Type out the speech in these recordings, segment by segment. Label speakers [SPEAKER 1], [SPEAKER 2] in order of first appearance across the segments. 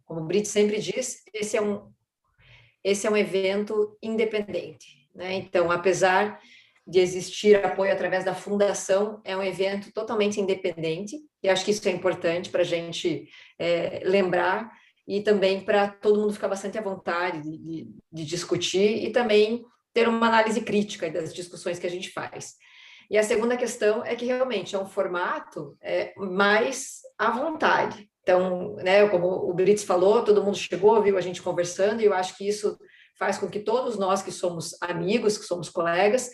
[SPEAKER 1] Como o Brito sempre diz, esse é um evento independente, né? Então, apesar de existir apoio através da fundação, é um evento totalmente independente, e acho que isso é importante para a gente lembrar, e também para todo mundo ficar bastante à vontade de discutir, e também ter uma análise crítica das discussões que a gente faz. E a segunda questão é que realmente é um formato mais à vontade. Então, né, como o Brits falou, todo mundo chegou, viu a gente conversando, e eu acho que isso faz com que todos nós que somos amigos, que somos colegas,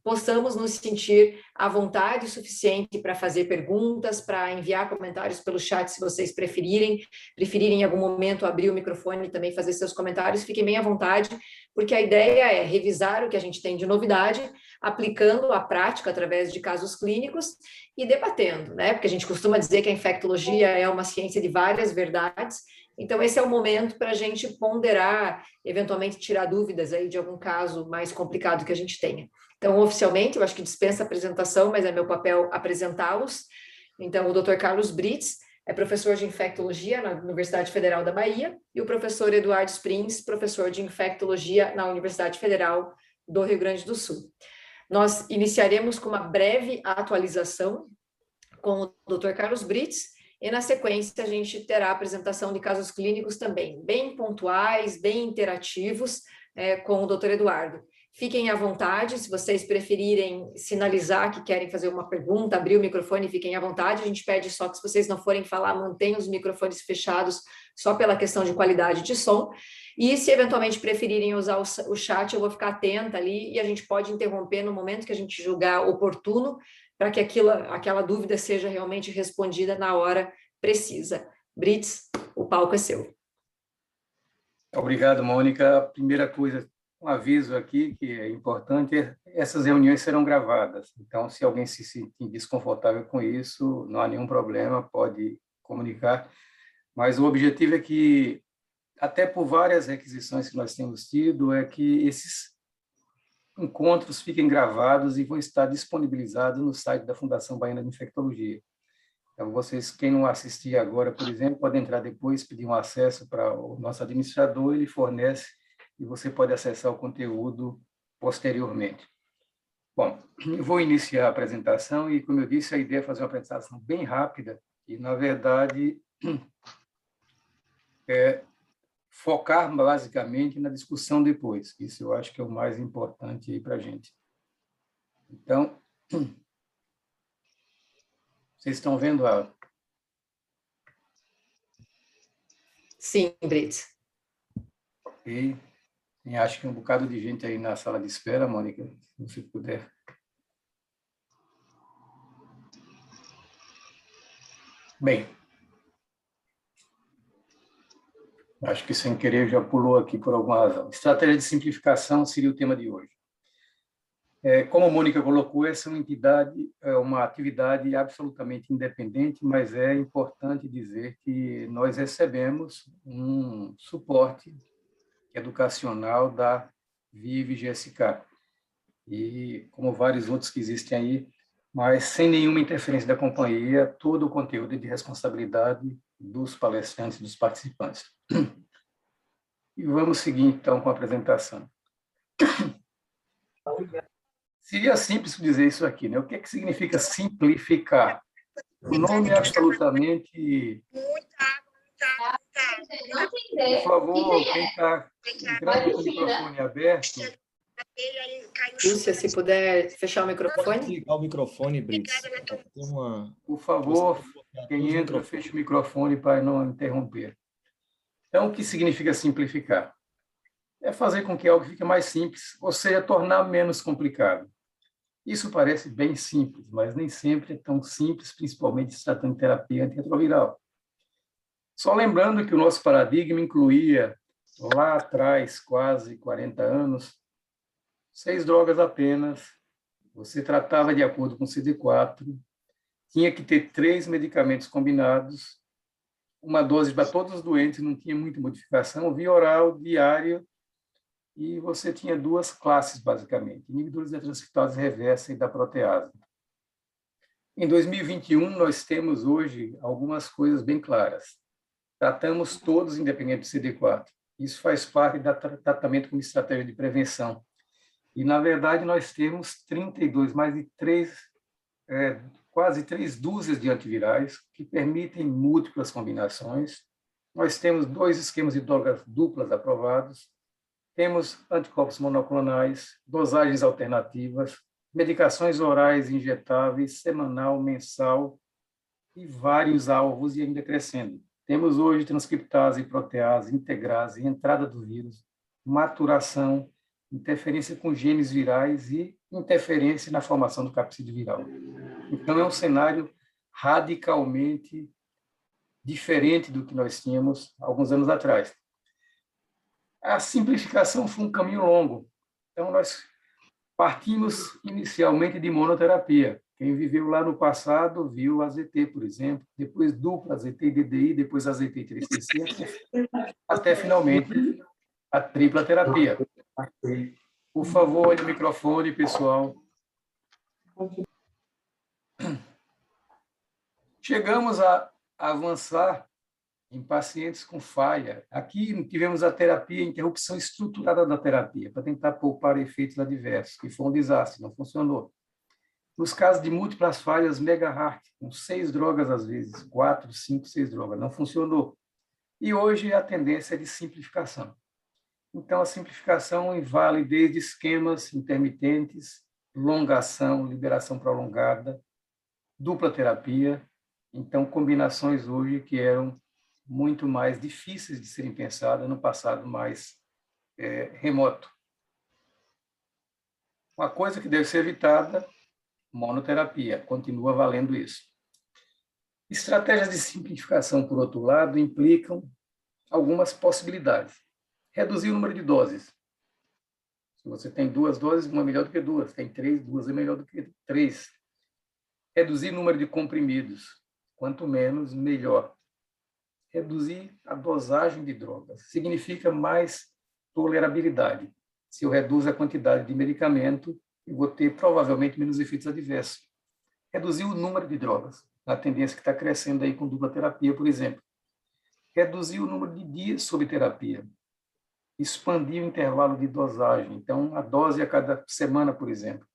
[SPEAKER 1] possamos nos sentir à vontade o suficiente para fazer perguntas, para enviar comentários pelo chat, se vocês preferirem em algum momento abrir o microfone e também fazer seus comentários, fiquem bem à vontade, porque a ideia é revisar o que a gente tem de novidade, aplicando a prática através de casos clínicos e debatendo, né? Porque a gente costuma dizer que a infectologia é uma ciência de várias verdades, então esse é o momento para a gente ponderar, eventualmente tirar dúvidas aí de algum caso mais complicado que a gente tenha. Então, oficialmente, eu acho que dispensa apresentação, mas é meu papel apresentá-los. Então, o Dr. Carlos Brits é professor de infectologia na Universidade Federal da Bahia, e o professor Eduardo Springs, professor de infectologia na Universidade Federal do Rio Grande do Sul. Nós iniciaremos com uma breve atualização com o Dr. Carlos Brits, e na sequência a gente terá a apresentação de casos clínicos também, bem pontuais, bem interativos, com o Dr. Eduardo. Fiquem à vontade, se vocês preferirem sinalizar que querem fazer uma pergunta, abrir o microfone, fiquem à vontade. A gente pede só que, se vocês não forem falar, mantenham os microfones fechados, só pela questão de qualidade de som. E se eventualmente preferirem usar o chat, eu vou ficar atenta ali, e a gente pode interromper no momento que a gente julgar oportuno, para que aquela dúvida seja realmente respondida na hora precisa. Brits, o palco é seu.
[SPEAKER 2] Obrigado, Mônica. A primeira coisa, um aviso aqui que é importante, essas reuniões serão gravadas. Então, se alguém se sentir desconfortável com isso, não há nenhum problema, pode comunicar. Mas o objetivo é que, até por várias requisições que nós temos tido, é que esses encontros fiquem gravados e vão estar disponibilizados no site da Fundação Baiana de Infectologia. Então, vocês, quem não assistir agora, por exemplo, pode entrar depois, pedir um acesso para o nosso administrador, ele fornece, e você pode acessar o conteúdo posteriormente. Bom, eu vou iniciar a apresentação, e, como eu disse, a ideia é fazer uma apresentação bem rápida, e, na verdade, focar basicamente na discussão depois. Isso eu acho que é o mais importante aí para a gente. Então, vocês estão vendo a...
[SPEAKER 1] Sim, Brits.
[SPEAKER 2] Ok. E acho que um bocado de gente aí na sala de espera, Mônica, se você puder. Bem, acho que sem querer já pulou aqui por alguma razão. Estratégia de simplificação seria o tema de hoje. Como a Mônica colocou, essa é uma entidade, uma atividade absolutamente independente, mas é importante dizer que nós recebemos um suporte educacional da VIV-GSK, e como vários outros que existem aí, mas sem nenhuma interferência da companhia, todo o conteúdo é de responsabilidade dos palestrantes, dos participantes. E vamos seguir, então, com a apresentação. Seria simples dizer isso aqui, né? O que é que significa simplificar? O nome é absolutamente... Por favor, quem está entrando com o microfone aberto...
[SPEAKER 1] Lúcia, se puder fechar o microfone.
[SPEAKER 3] Ligar o microfone, Brits.
[SPEAKER 2] Por favor, quem entra, feche o microfone para não interromper. Então, o que significa simplificar? É fazer com que algo fique mais simples, ou seja, tornar menos complicado. Isso parece bem simples, mas nem sempre é tão simples, principalmente se tratando de terapia antirretroviral. Só lembrando que o nosso paradigma incluía, lá atrás, quase 40 anos, 6 drogas apenas, você tratava de acordo com o CD4, tinha que ter 3 medicamentos combinados, uma dose para todos os doentes, não tinha muita modificação, via oral, diário, e você tinha 2 classes, basicamente, inibidores da transcriptase reversa e da protease. Em 2021, nós temos hoje algumas coisas bem claras. tratamos todos independente do CD4. Isso faz parte do tratamento como estratégia de prevenção. E, na verdade, nós temos 32, mais de quase 3 dúzias de antivirais que permitem múltiplas combinações. Nós temos 2 esquemas de drogas duplas aprovados, temos anticorpos monoclonais, dosagens alternativas, medicações orais injetáveis, semanal, mensal, e vários alvos e ainda crescendo. Temos hoje transcriptase, protease, integrase, entrada do vírus, maturação, interferência com genes virais e interferência na formação do capsídeo viral. Então, é um cenário radicalmente diferente do que nós tínhamos alguns anos atrás. A simplificação foi um caminho longo. Então, nós partimos inicialmente de monoterapia. Quem viveu lá no passado viu AZT, por exemplo, depois dupla AZT e DDI, depois AZT e 3TC, até finalmente a tripla terapia. Por favor, olhe o microfone, pessoal. Chegamos a avançar em pacientes com falha. Aqui tivemos a terapia, a interrupção estruturada da terapia, para tentar poupar efeitos adversos, que foi um desastre, não funcionou. Nos casos de múltiplas falhas, mega hard, com 6 drogas às vezes, 4, 5, 6 drogas, não funcionou. E hoje a tendência é de simplificação. Então, a simplificação vale desde esquemas intermitentes, longação, liberação prolongada, dupla terapia, então combinações hoje que eram muito mais difíceis de serem pensadas no passado mais remoto. Uma coisa que deve ser evitada, monoterapia, continua valendo isso. Estratégias de simplificação, por outro lado, implicam algumas possibilidades. Reduzir o número de doses. Se você tem 2 doses, uma é melhor do que 2. Tem 3, 2 é melhor do que 3. Reduzir o número de comprimidos. Quanto menos, melhor. Reduzir a dosagem de drogas. Significa mais tolerabilidade. Se eu reduzo a quantidade de medicamento, eu vou ter provavelmente menos efeitos adversos. Reduzir o número de drogas. A tendência que está crescendo aí com dupla terapia, por exemplo. Reduzir o número de dias sob terapia. Expandir o intervalo de dosagem. Então, a dose a cada semana, por exemplo.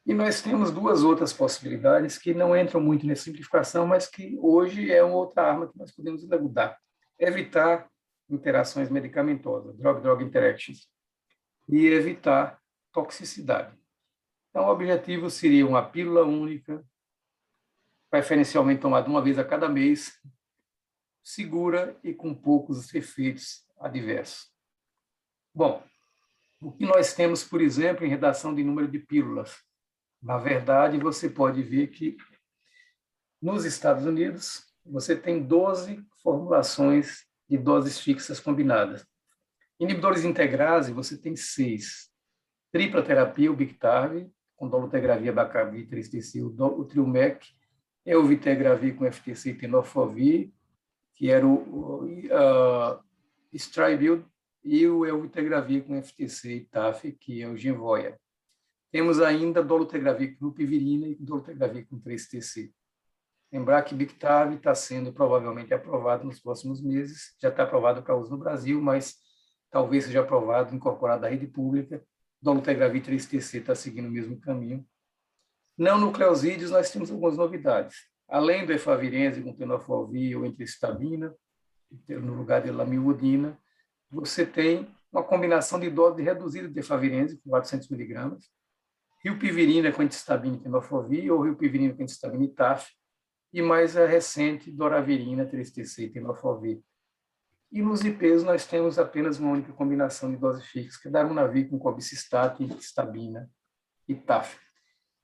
[SPEAKER 2] E nós temos 2 outras possibilidades que não entram muito nessa simplificação, mas que hoje é uma outra arma que nós podemos usar. Evitar interações medicamentosas, drug-drug interactions, e evitar toxicidade. Então, o objetivo seria uma pílula única, preferencialmente tomada uma vez a cada mês, segura e com poucos efeitos adversos. Bom, o que nós temos, por exemplo, em redação de número de pílulas? Na verdade, você pode ver que nos Estados Unidos você tem 12 formulações de doses fixas combinadas. Inibidores de integrase, você tem 6. Tripla terapia, o Biktarvy, com dolutegravir, abacavir, 3TC, o Trilmec, Elvitegravir com FTC e tenofovir, que era o Stribild, e o Elvitegravir com FTC e TAF, que é o Genvoya. Temos ainda dolutegravir com rupivirina e dolutegravir com 3TC. Lembrar que Biktarvy está sendo provavelmente aprovado nos próximos meses, já está aprovado para uso no Brasil, mas talvez seja aprovado, incorporado à rede pública. Dolutegravir 3TC está seguindo o mesmo caminho. Não nucleosídeos, nós temos algumas novidades. Além do efavirense com tenofovir ou entristabina, no lugar de lamivudina, você tem uma combinação de dose reduzida de efavirense, com 400 mg, rilpivirina com entristabina e tenofovir, ou rilpivirina com entristabina e TAF, e mais a recente doravirina, 3TC e tenofovir. E nos IPs nós temos apenas uma única combinação de dose fixa, que é darunavir com cobicistat, entristabina e TAF.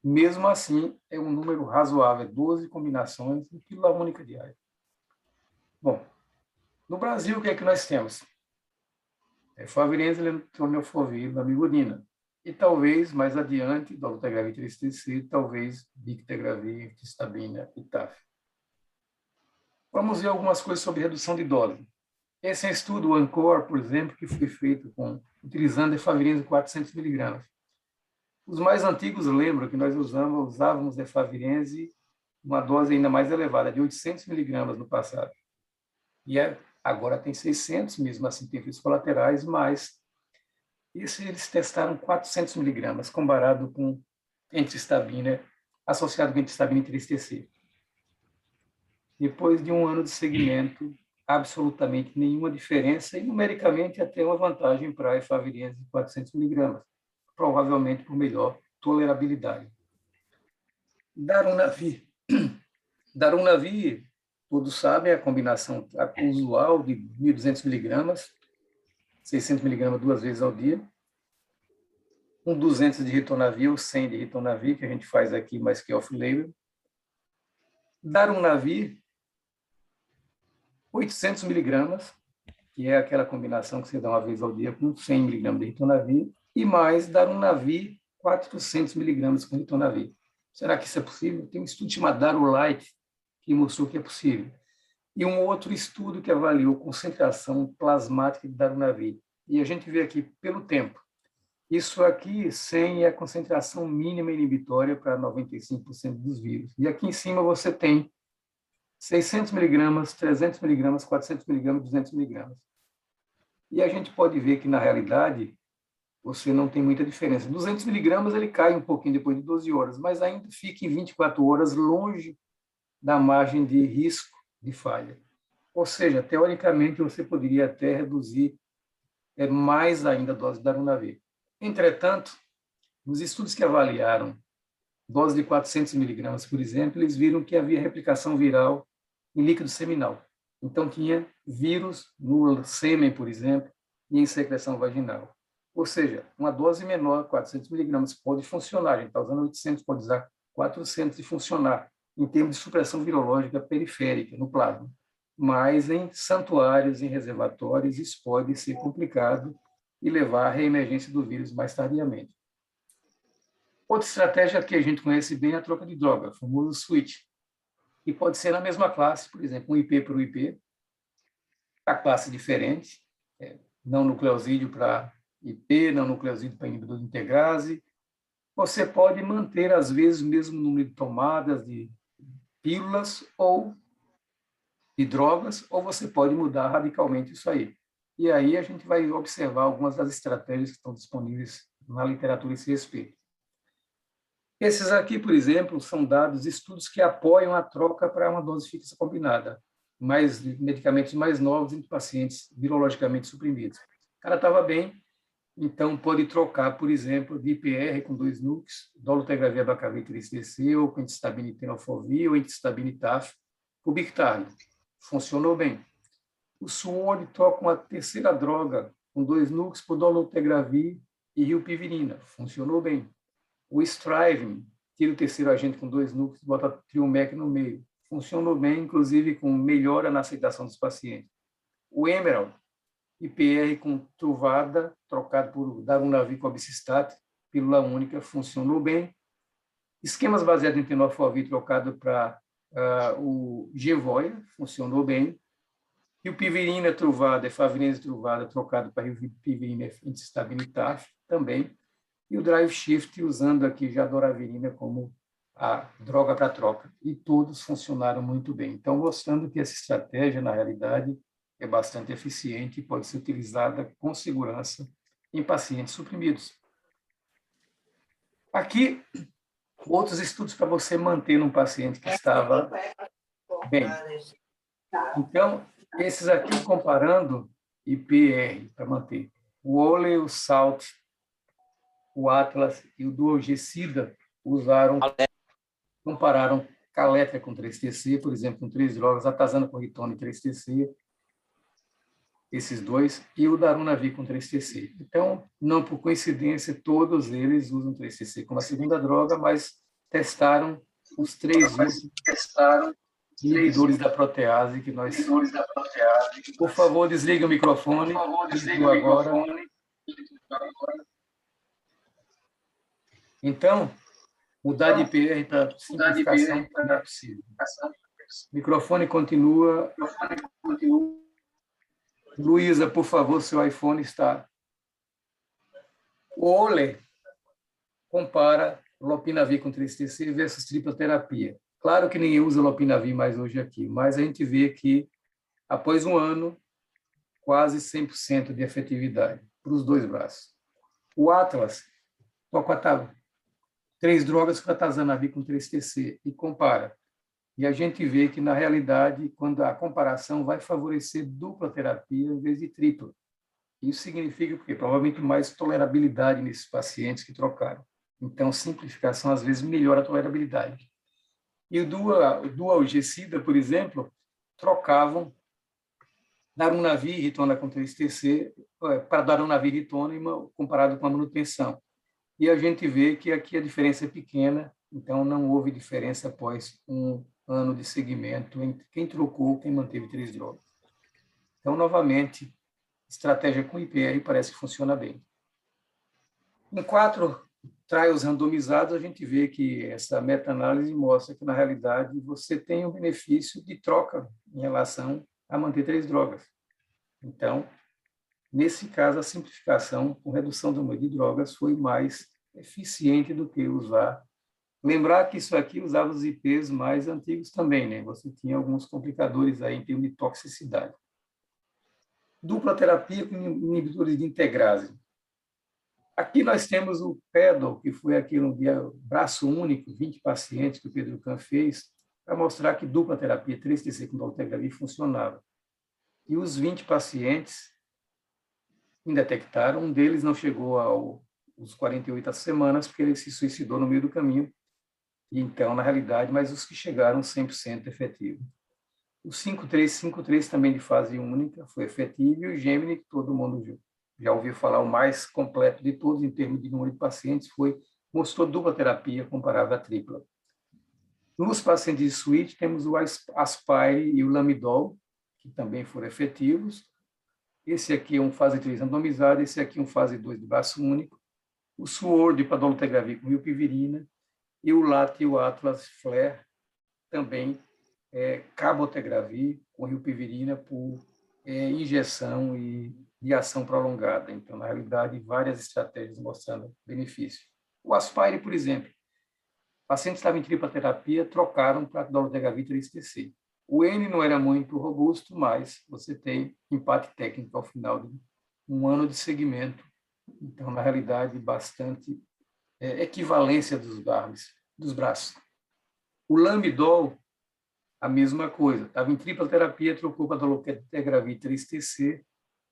[SPEAKER 2] Mesmo assim, é um número razoável, 12 combinações de pílula única diária. Bom, no Brasil, o que é que nós temos? Efavirense, tenofovir, lamivudina. E talvez, mais adiante, dolutegravir 3TC, talvez Biktarvy, entristabina e TAF. Vamos ver algumas coisas sobre redução de dose. Esse é um estudo, o ANCOR, por exemplo, que foi feito utilizando efavirense 400 mg. Os mais antigos lembram que nós usávamos efavirense uma dose ainda mais elevada, de 800 mg no passado. Agora tem 600, mesmo assim tem efeitos colaterais, mas isso eles testaram 400 miligramas, comparado com entistabina, associado com entistabina e 3-TC. Depois de um ano de segmento, absolutamente nenhuma diferença e, numericamente, até uma vantagem para a efavirenz de 400 miligramas, provavelmente por melhor tolerabilidade. Darunavir. Darunavir, todos sabem, é a combinação usual de 1.200 miligramas, 600 miligramas 2 vezes ao dia, 200 de ritonavir ou 100 de ritonavir, que a gente faz aqui, mas que é off-label. Darunavir, 800 miligramas, que é aquela combinação que você dá uma vez ao dia com 100 miligramas de ritonavir, e mais Darunavir, 400 miligramas com ritonavir. Será que isso é possível? Tem um estudo chamado Darulite, que mostrou que é possível. E um outro estudo que avaliou concentração plasmática de Darunavir. E a gente vê aqui pelo tempo. Isso aqui, 100 é a concentração mínima inibitória para 95% dos vírus. E aqui em cima você tem 600 miligramas, 300 miligramas, 400 miligramas, 200 miligramas. E a gente pode ver que, na realidade, você não tem muita diferença. 200 miligramas ele cai um pouquinho depois de 12 horas, mas ainda fica em 24 horas longe da margem de risco de falha. Ou seja, teoricamente, você poderia até reduzir mais ainda a dose de Darunavir. Entretanto, nos estudos que avaliaram dose de 400 miligramas, por exemplo, eles viram que havia replicação viral em líquido seminal. Então, tinha vírus no sêmen, por exemplo, e em secreção vaginal. Ou seja, uma dose menor, 400 miligramas, pode funcionar. A gente está usando 800, pode usar 400 e funcionar, em termos de supressão virológica periférica, no plasma. Mas em santuários, em reservatórios, isso pode ser complicado e levar à reemergência do vírus mais tardiamente. Outra estratégia que a gente conhece bem é a troca de droga, o famoso switch. E pode ser na mesma classe, por exemplo, um IP para o IP, a classe diferente, não nucleosídeo para IP, não nucleosídeo para inibidor de integrase. Você pode manter, às vezes, o mesmo número de tomadas de pílulas ou de drogas, ou você pode mudar radicalmente isso aí. E aí a gente vai observar algumas das estratégias que estão disponíveis na literatura a esse respeito. Esses aqui, por exemplo, são dados, estudos que apoiam a troca para uma dose fixa combinada, medicamentos mais novos entre pacientes virologicamente suprimidos. O cara estava bem, então pode trocar, por exemplo, de IPR com 2 NUCs, dolutegravir abacavir 3-TC, ou com entistabina e tenofovir, ou entistabina e TAF, por Bictarlo. Funcionou bem. O SWORD troca uma terceira droga com 2 NUCs por dolutegravir e rilpivirina. Funcionou bem. O Striving tira o terceiro agente com 2 NUCs e bota Triumec no meio. Funcionou bem, inclusive com melhora na aceitação dos pacientes. O Emerald, IPR com Truvada, trocado por Darunavir com Absistat, pílula única, funcionou bem. Esquemas baseados em tenofovir trocado para o Gevoia, funcionou bem. Rilpivirina Truvada, efavirenz Truvada, trocado para rilpivirina entistabina e TAF, também. E o Drive Shift, usando aqui já a doravirina como a droga para troca. E todos funcionaram muito bem. Então, mostrando que essa estratégia, na realidade, é bastante eficiente e pode ser utilizada com segurança em pacientes suprimidos. Aqui, outros estudos para você manter num paciente que estava bem. Então, esses aqui comparando IPR para manter. O Ole, o SALT, o Atlas e o Duogecida compararam Caletria com 3-TC, por exemplo, com 3 drogas, atazana com ritone 3-TC, esses dois, e o Darunavir com 3-TC. Então, não por coincidência, todos eles usam 3-TC como a segunda droga, mas testaram os 3 inibidores da protease que nós... Por favor, desligue o microfone. Agora. Então, mudar de IPR para simplificação não é possível. O microfone continua. Luísa, por favor, seu iPhone está... O Ole compara lopinavir com 3-TC versus tripla terapia. Claro que ninguém usa lopinavir mais hoje aqui, mas a gente vê que após um ano, quase 100% de efetividade para os dois braços. O Atlas, toca 3 drogas com atazanavir com 3-TC e compara. E a gente vê que, na realidade, quando a comparação vai favorecer dupla terapia em vez de tripla. Isso significa porque provavelmente mais tolerabilidade nesses pacientes que trocaram. Então, simplificação, às vezes, melhora a tolerabilidade. E o dual-G-Sida, por exemplo, trocavam darunavir e ritona com 3-TC para darunavir e ritona comparado com a manutenção. E a gente vê que aqui a diferença é pequena, então não houve diferença após um ano de segmento entre quem trocou e quem manteve 3 drogas. Então, novamente, estratégia com IPR parece que funciona bem. Em 4 trials randomizados, a gente vê que essa meta-análise mostra que, na realidade, você tem um benefício de troca em relação a manter 3 drogas. Então, nesse caso, a simplificação com redução do número de drogas foi mais eficiente do que usar. Lembrar que isso aqui usava os IPs mais antigos também, né? Você tinha alguns complicadores aí em termos de toxicidade. Dupla terapia com inibidores de integrase. Aqui nós temos o PEDAL, que foi aquele braço único, 20 pacientes que o Pedro Kahn fez, para mostrar que dupla terapia 3-TC com dolutegravir funcionava. E os 20 pacientes indetectaram, um deles não chegou aos 48 semanas, porque ele se suicidou no meio do caminho. Então, na realidade, mas os que chegaram 100% efetivo. O 5-3 também de fase única foi efetivo, e o Gemini, que todo mundo já ouviu falar, o mais completo de todos em termos de número de pacientes, mostrou dupla terapia comparável à tripla. Nos pacientes de suíte, temos o Aspire e o Lamidol, que também foram efetivos. Esse aqui é um fase 3 randomizado, esse aqui é um fase 2 de braço único. O Sword para dolutegravir com rilpivirina, e o LAT e o Atlas Flare também cabotegravir com rilpivirina por injeção e ação prolongada. Então, na realidade, várias estratégias mostrando benefício. O Aspire, por exemplo, pacientes que estavam em tripla terapia trocaram para dolutegravir 3-TC. O N não era muito robusto, mas você tem empate técnico ao final de um ano de segmento. Então, na realidade, bastante equivalência dos braços. O Lamidol, a mesma coisa. Estava em tripla terapia, trocou para dolutegravir 3-TC,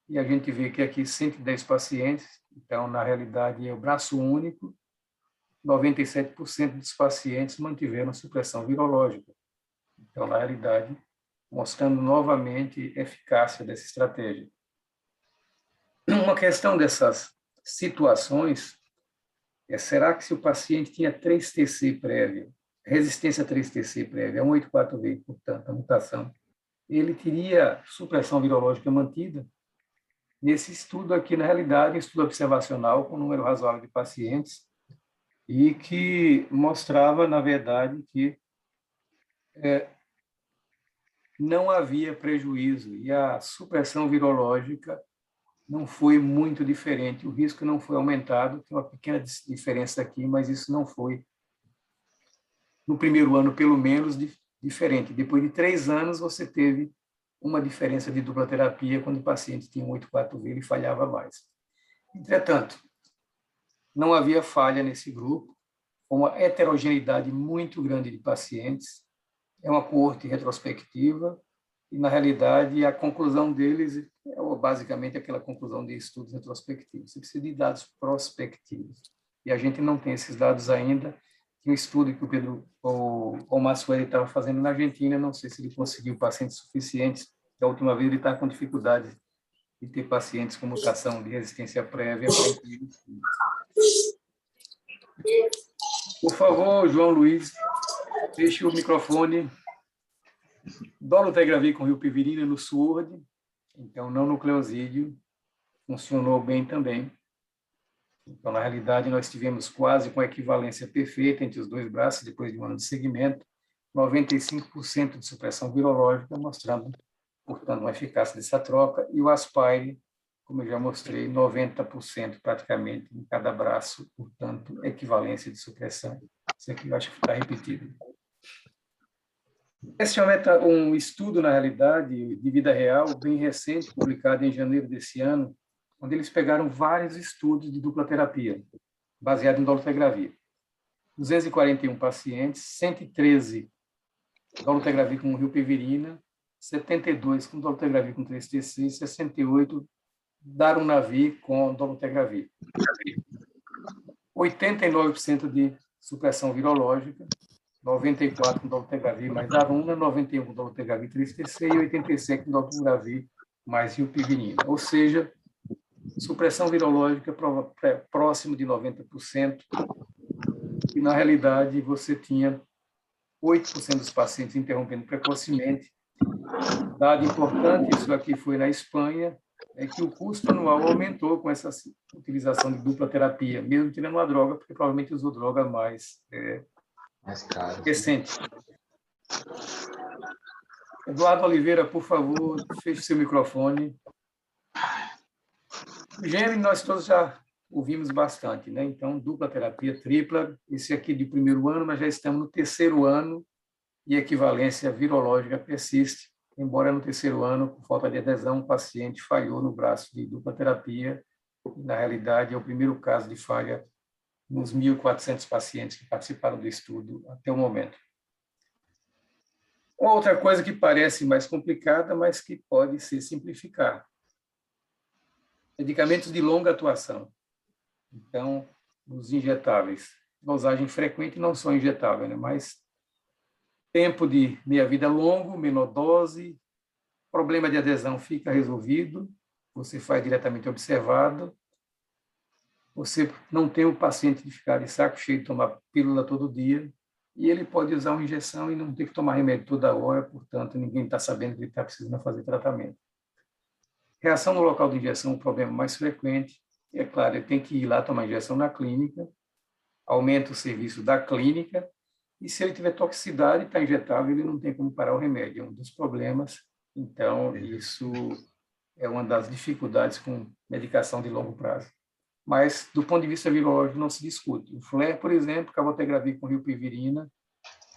[SPEAKER 2] e a gente vê que aqui 110 pacientes, então, na realidade, é o braço único, 97% dos pacientes mantiveram supressão virológica. Então, na realidade, mostrando novamente a eficácia dessa estratégia. Uma questão dessas situações será que se o paciente tinha 3-TC prévia, resistência a 3-TC prévia, 184V, portanto, a mutação, ele teria supressão virológica mantida? Nesse estudo aqui, na realidade, um estudo observacional com um número razoável de pacientes e que mostrava, na verdade, que não havia prejuízo e a supressão virológica não foi muito diferente. O risco não foi aumentado, tem uma pequena diferença aqui, mas isso não foi, no primeiro ano, pelo menos, diferente. Depois de 3 anos, você teve uma diferença de dupla terapia quando o paciente tinha um 84V e falhava mais. Entretanto, não havia falha nesse grupo, uma heterogeneidade muito grande de pacientes, é uma coorte retrospectiva, e, na realidade, a conclusão deles é basicamente aquela conclusão de estudos retrospectivos. Você precisa de dados prospectivos. E a gente não tem esses dados ainda. Tem um estudo que o Massueli estava fazendo na Argentina, não sei se ele conseguiu pacientes suficientes. Da última vez, ele está com dificuldade de ter pacientes com mutação de resistência prévia para incluir o estudo. Por favor, João Luiz, deixe o microfone. Dolutegravir com rilpivirina no SWORD, então não nucleosídeo, funcionou bem também. Então, na realidade, nós tivemos quase com equivalência perfeita entre os dois braços, depois de um ano de segmento, 95% de supressão virológica, mostrando, portanto, uma eficácia dessa troca, e o Aspire, como eu já mostrei, 90% praticamente em cada braço, portanto, equivalência de supressão. Isso aqui eu acho que está repetido. Esse é um estudo, na realidade, de vida real, bem recente, publicado em janeiro desse ano, onde eles pegaram vários estudos de dupla terapia, baseado em dolutegravir. 241 pacientes, 113 dolutegravir com rilpivirina, 72 com dolutegravir com 3-TC e 68 darunavir com dolutegravir. 89% de supressão virológica, 94 com dolutegravir mais daruna, 91 com dolutegravir 3-TC e 87 com dolutegravir mais rilpivirina. Ou seja, supressão virológica próximo de 90%, e na realidade você tinha 8% dos pacientes interrompendo precocemente. Dado importante, isso aqui foi na Espanha, é que o custo anual aumentou com essa utilização de dupla terapia, mesmo tirando uma droga, porque provavelmente usou droga mais
[SPEAKER 3] caro.
[SPEAKER 2] recente. Eduardo Oliveira, por favor, feche seu microfone. O gênero nós todos já ouvimos bastante, né? Então, dupla terapia, tripla, esse aqui de primeiro ano, mas já estamos no terceiro ano e a equivalência virológica persiste, embora no terceiro ano, por falta de adesão, o paciente falhou no braço de dupla terapia, e, na realidade, é o primeiro caso de falha nos 1.400 pacientes que participaram do estudo até o momento. Outra coisa que parece mais complicada, mas que pode se simplificar. Medicamentos de longa atuação. Então, os injetáveis, dosagem frequente não são injetáveis, né? Mas tempo de meia-vida longo, menor dose, problema de adesão fica resolvido, você faz diretamente observado, você não tem o paciente de ficar de saco cheio de tomar pílula todo dia, e ele pode usar uma injeção e não ter que tomar remédio toda hora, portanto, ninguém está sabendo que ele está precisando fazer tratamento. Reação no local de injeção é um problema mais frequente, é claro, ele tem que ir lá tomar injeção na clínica, aumenta o serviço da clínica, e se ele tiver toxicidade, está injetável, ele não tem como parar o remédio, é um dos problemas. Então, isso é uma das dificuldades com medicação de longo prazo. Mas, do ponto de vista virológico, não se discute. O FLAIR, por exemplo, cabotegravir com rilpivirina,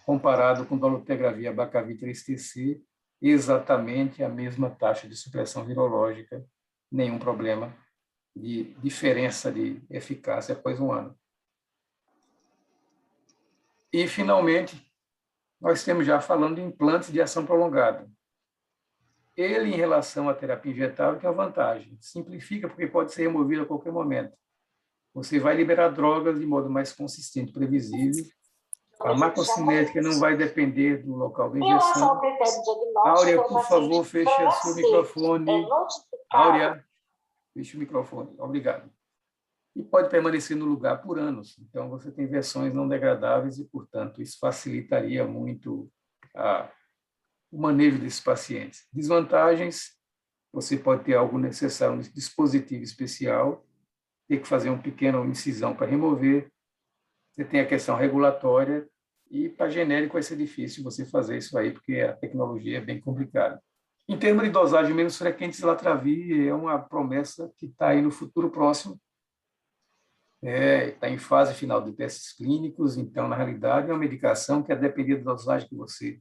[SPEAKER 2] comparado com dolutegravir abacavir 3-TC, exatamente a mesma taxa de supressão virológica, nenhum problema de diferença de eficácia após um ano. E, finalmente, nós temos já falando de implantes de ação prolongada. Ele, em relação à terapia injetável, tem uma vantagem. Simplifica, porque pode ser removido a qualquer momento. Você vai liberar drogas de modo mais consistente, previsível. A farmacocinética não vai depender do local da injeção. Áurea, por favor, feche o seu microfone. Áurea, feche o microfone. Obrigado. E pode permanecer no lugar por anos. Então, você tem versões não degradáveis e, portanto, isso facilitaria muito o manejo desses pacientes. Desvantagens, você pode ter algo necessário, um dispositivo especial, ter que fazer uma pequena incisão para remover. Você tem a questão regulatória e, para genérico, vai ser difícil você fazer isso aí, porque a tecnologia é bem complicada. Em termos de dosagem menos frequente, Latravir é uma promessa que está aí no futuro próximo. Está em fase final de testes clínicos, então, na realidade, é uma medicação que, a depender da dosagem que você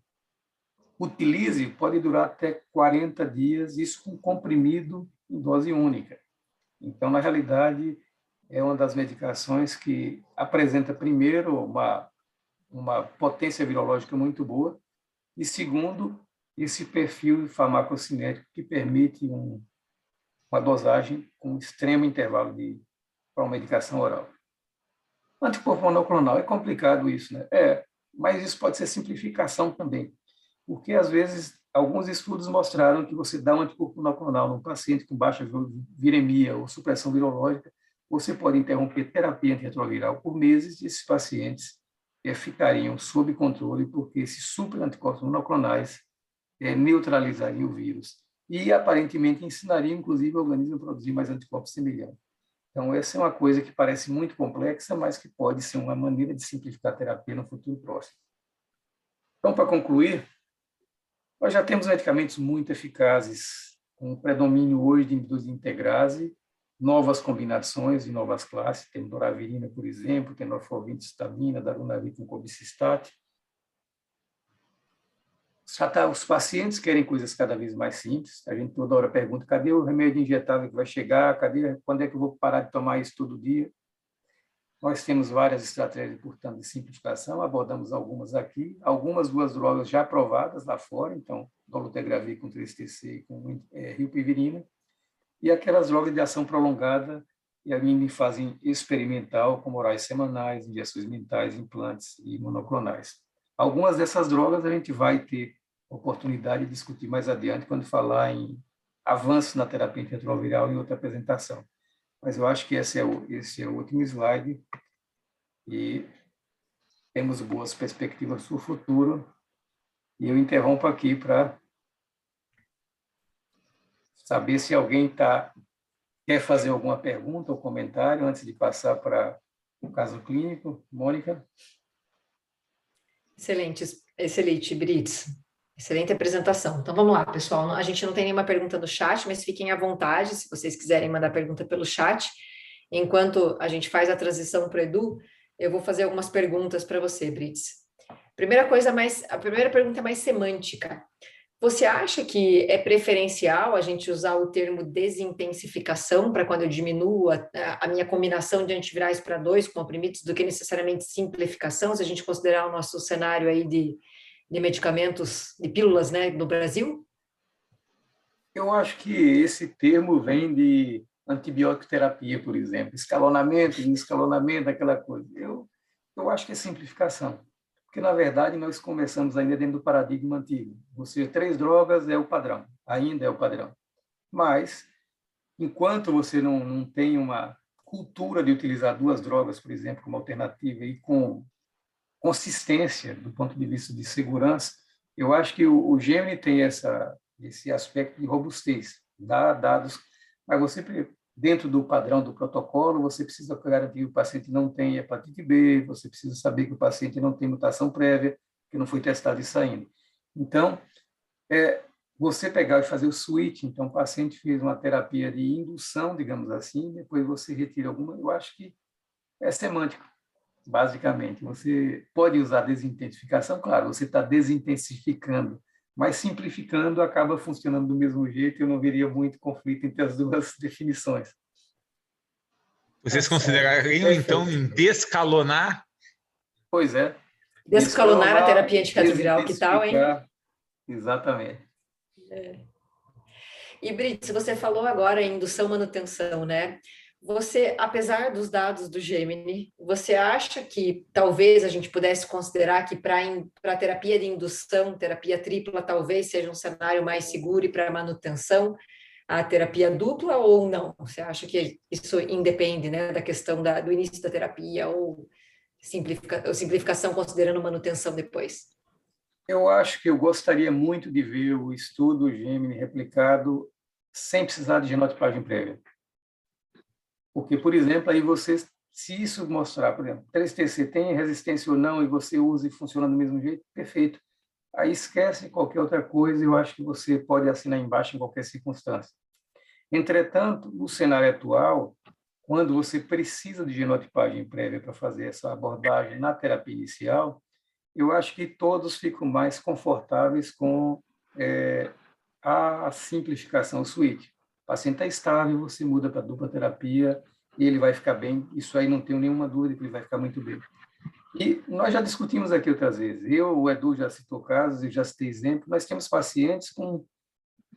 [SPEAKER 2] utilize, pode durar até 40 dias, isso com comprimido em dose única. Então, na realidade, é uma das medicações que apresenta, primeiro, uma potência virológica muito boa, e, segundo, esse perfil farmacocinético que permite uma dosagem com extremo intervalo para uma medicação oral. Anticorpo monoclonal, é complicado isso, né? Mas isso pode ser simplificação também, porque, às vezes, alguns estudos mostraram que você dá um anticorpo monoclonal num paciente com baixa viremia ou supressão virológica, você pode interromper terapia antirretroviral por meses e esses pacientes ficariam sob controle, porque esses superanticorpos monoclonais neutralizariam o vírus e, aparentemente, ensinariam, inclusive, o organismo a produzir mais anticorpos semelhantes. Então, essa é uma coisa que parece muito complexa, mas que pode ser uma maneira de simplificar a terapia no futuro próximo. Então, para concluir, nós já temos medicamentos muito eficazes, com predomínio hoje de inibidores de integrase, novas combinações e novas classes, tem doravirina, por exemplo, tem norflovin, cistamina, darunavir com cobicistat. os pacientes querem coisas cada vez mais simples. A gente toda hora pergunta, cadê o remédio injetável que vai chegar? Quando é que eu vou parar de tomar isso todo dia? Nós temos várias estratégias, portanto, de simplificação, abordamos algumas aqui, algumas duas drogas já aprovadas lá fora, então, dolutegravir com 3-TC e com rilpivirina, e aquelas drogas de ação prolongada e ainda em fase experimental, como orais semanais, injeções mentais, implantes e monoclonais. Algumas dessas drogas a gente vai ter oportunidade de discutir mais adiante quando falar em avanço na terapia antirretroviral em outra apresentação. Mas eu acho que esse é o último slide e temos boas perspectivas para o futuro. E eu interrompo aqui para saber se alguém quer fazer alguma pergunta ou comentário antes de passar para o caso clínico. Mônica?
[SPEAKER 1] Excelente, Brits. Excelente apresentação. Então, vamos lá, pessoal. A gente não tem nenhuma pergunta no chat, mas fiquem à vontade, se vocês quiserem mandar pergunta pelo chat. Enquanto a gente faz a transição para o Edu, eu vou fazer algumas perguntas para você, Brits. A primeira pergunta é mais semântica. Você acha que é preferencial a gente usar o termo desintensificação para quando eu diminuo a minha combinação de antivirais para 2 comprimidos do que necessariamente simplificação, se a gente considerar o nosso cenário aí de medicamentos, de pílulas, né, no Brasil?
[SPEAKER 2] Eu acho que esse termo vem de antibiótico terapia, por exemplo, escalonamento, desescalonamento, aquela coisa. Eu acho que é simplificação, porque, na verdade, nós começamos ainda dentro do paradigma antigo. Ou seja, 3 drogas é o padrão, ainda é o padrão. Mas, enquanto você não tem uma cultura de utilizar 2 drogas, por exemplo, como alternativa e com consistência do ponto de vista de segurança, eu acho que o Gemini tem esse aspecto de robustez, dá dados, mas você, dentro do padrão do protocolo, você precisa garantir que o paciente não tem hepatite B, você precisa saber que o paciente não tem mutação prévia, que não foi testado isso ainda. Então, você pegar e fazer o switch, então o paciente fez uma terapia de indução, digamos assim, depois você retira alguma, eu acho que é semântico. Basicamente, você pode usar desintensificação, claro, você está desintensificando, mas simplificando acaba funcionando do mesmo jeito, eu não veria muito conflito entre as duas definições.
[SPEAKER 4] Vocês considerariam, então, em descalonar?
[SPEAKER 2] Pois é.
[SPEAKER 1] Descalonar a terapia antirretroviral, que tal, hein?
[SPEAKER 2] Exatamente.
[SPEAKER 1] E, Brits, você falou agora em indução-manutenção, né? Você, apesar dos dados do Gemini, você acha que talvez a gente pudesse considerar que para terapia de indução, terapia tripla, talvez seja um cenário mais seguro e para manutenção, a terapia dupla ou não? Você acha que isso independe, né, da questão do início da terapia ou simplificação considerando manutenção depois?
[SPEAKER 2] Eu acho que eu gostaria muito de ver o estudo Gemini replicado sem precisar de genotipagem prévia. Porque, por exemplo, aí se isso mostrar, por exemplo, 3-TC tem resistência ou não e você usa e funciona do mesmo jeito, perfeito. Aí esquece qualquer outra coisa, eu acho que você pode assinar embaixo em qualquer circunstância. Entretanto, no cenário atual, quando você precisa de genotipagem prévia para fazer essa abordagem na terapia inicial, eu acho que todos ficam mais confortáveis com a simplificação, o switch. O paciente está estável, você muda para dupla terapia e ele vai ficar bem. Isso aí não tenho nenhuma dúvida que ele vai ficar muito bem. E nós já discutimos aqui outras vezes. O Edu já citou casos, eu já citei exemplos. Nós temos pacientes com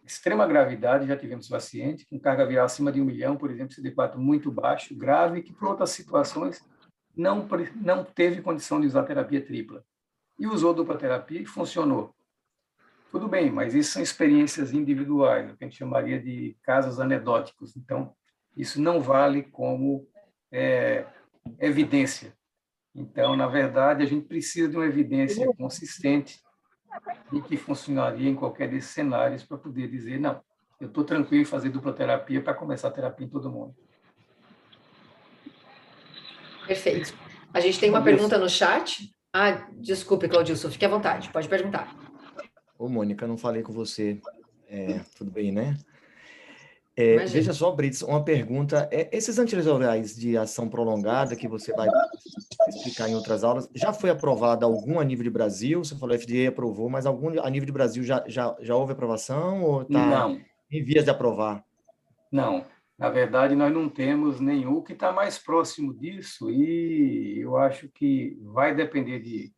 [SPEAKER 2] extrema gravidade, já tivemos paciente com carga viral acima de 1 milhão, por exemplo, CD4 muito baixo, grave, que por outras situações não teve condição de usar terapia tripla. E usou dupla terapia e funcionou. Tudo bem, mas isso são experiências individuais, o que a gente chamaria de casos anedóticos. Então, isso não vale como evidência. Então, na verdade, a gente precisa de uma evidência consistente e que funcionaria em qualquer desses cenários para poder dizer, não, eu estou tranquilo em fazer dupla terapia para começar a terapia em todo mundo.
[SPEAKER 1] Perfeito. A gente tem uma pergunta no chat. Desculpe, Claudilson, fique à vontade, pode perguntar.
[SPEAKER 5] Ô, Mônica, não falei com você. Tudo bem, né?
[SPEAKER 1] Imagina.
[SPEAKER 5] Veja só, Brits, uma pergunta. Esses antirretrovirais de ação prolongada, que você vai explicar em outras aulas, já foi aprovado algum a nível de Brasil? Você falou FDA aprovou, mas algum a nível de Brasil já houve aprovação ou está
[SPEAKER 2] Não,
[SPEAKER 5] em vias de aprovar?
[SPEAKER 2] não. Na verdade, nós não temos nenhum. O que está mais próximo disso, e eu acho que vai depender de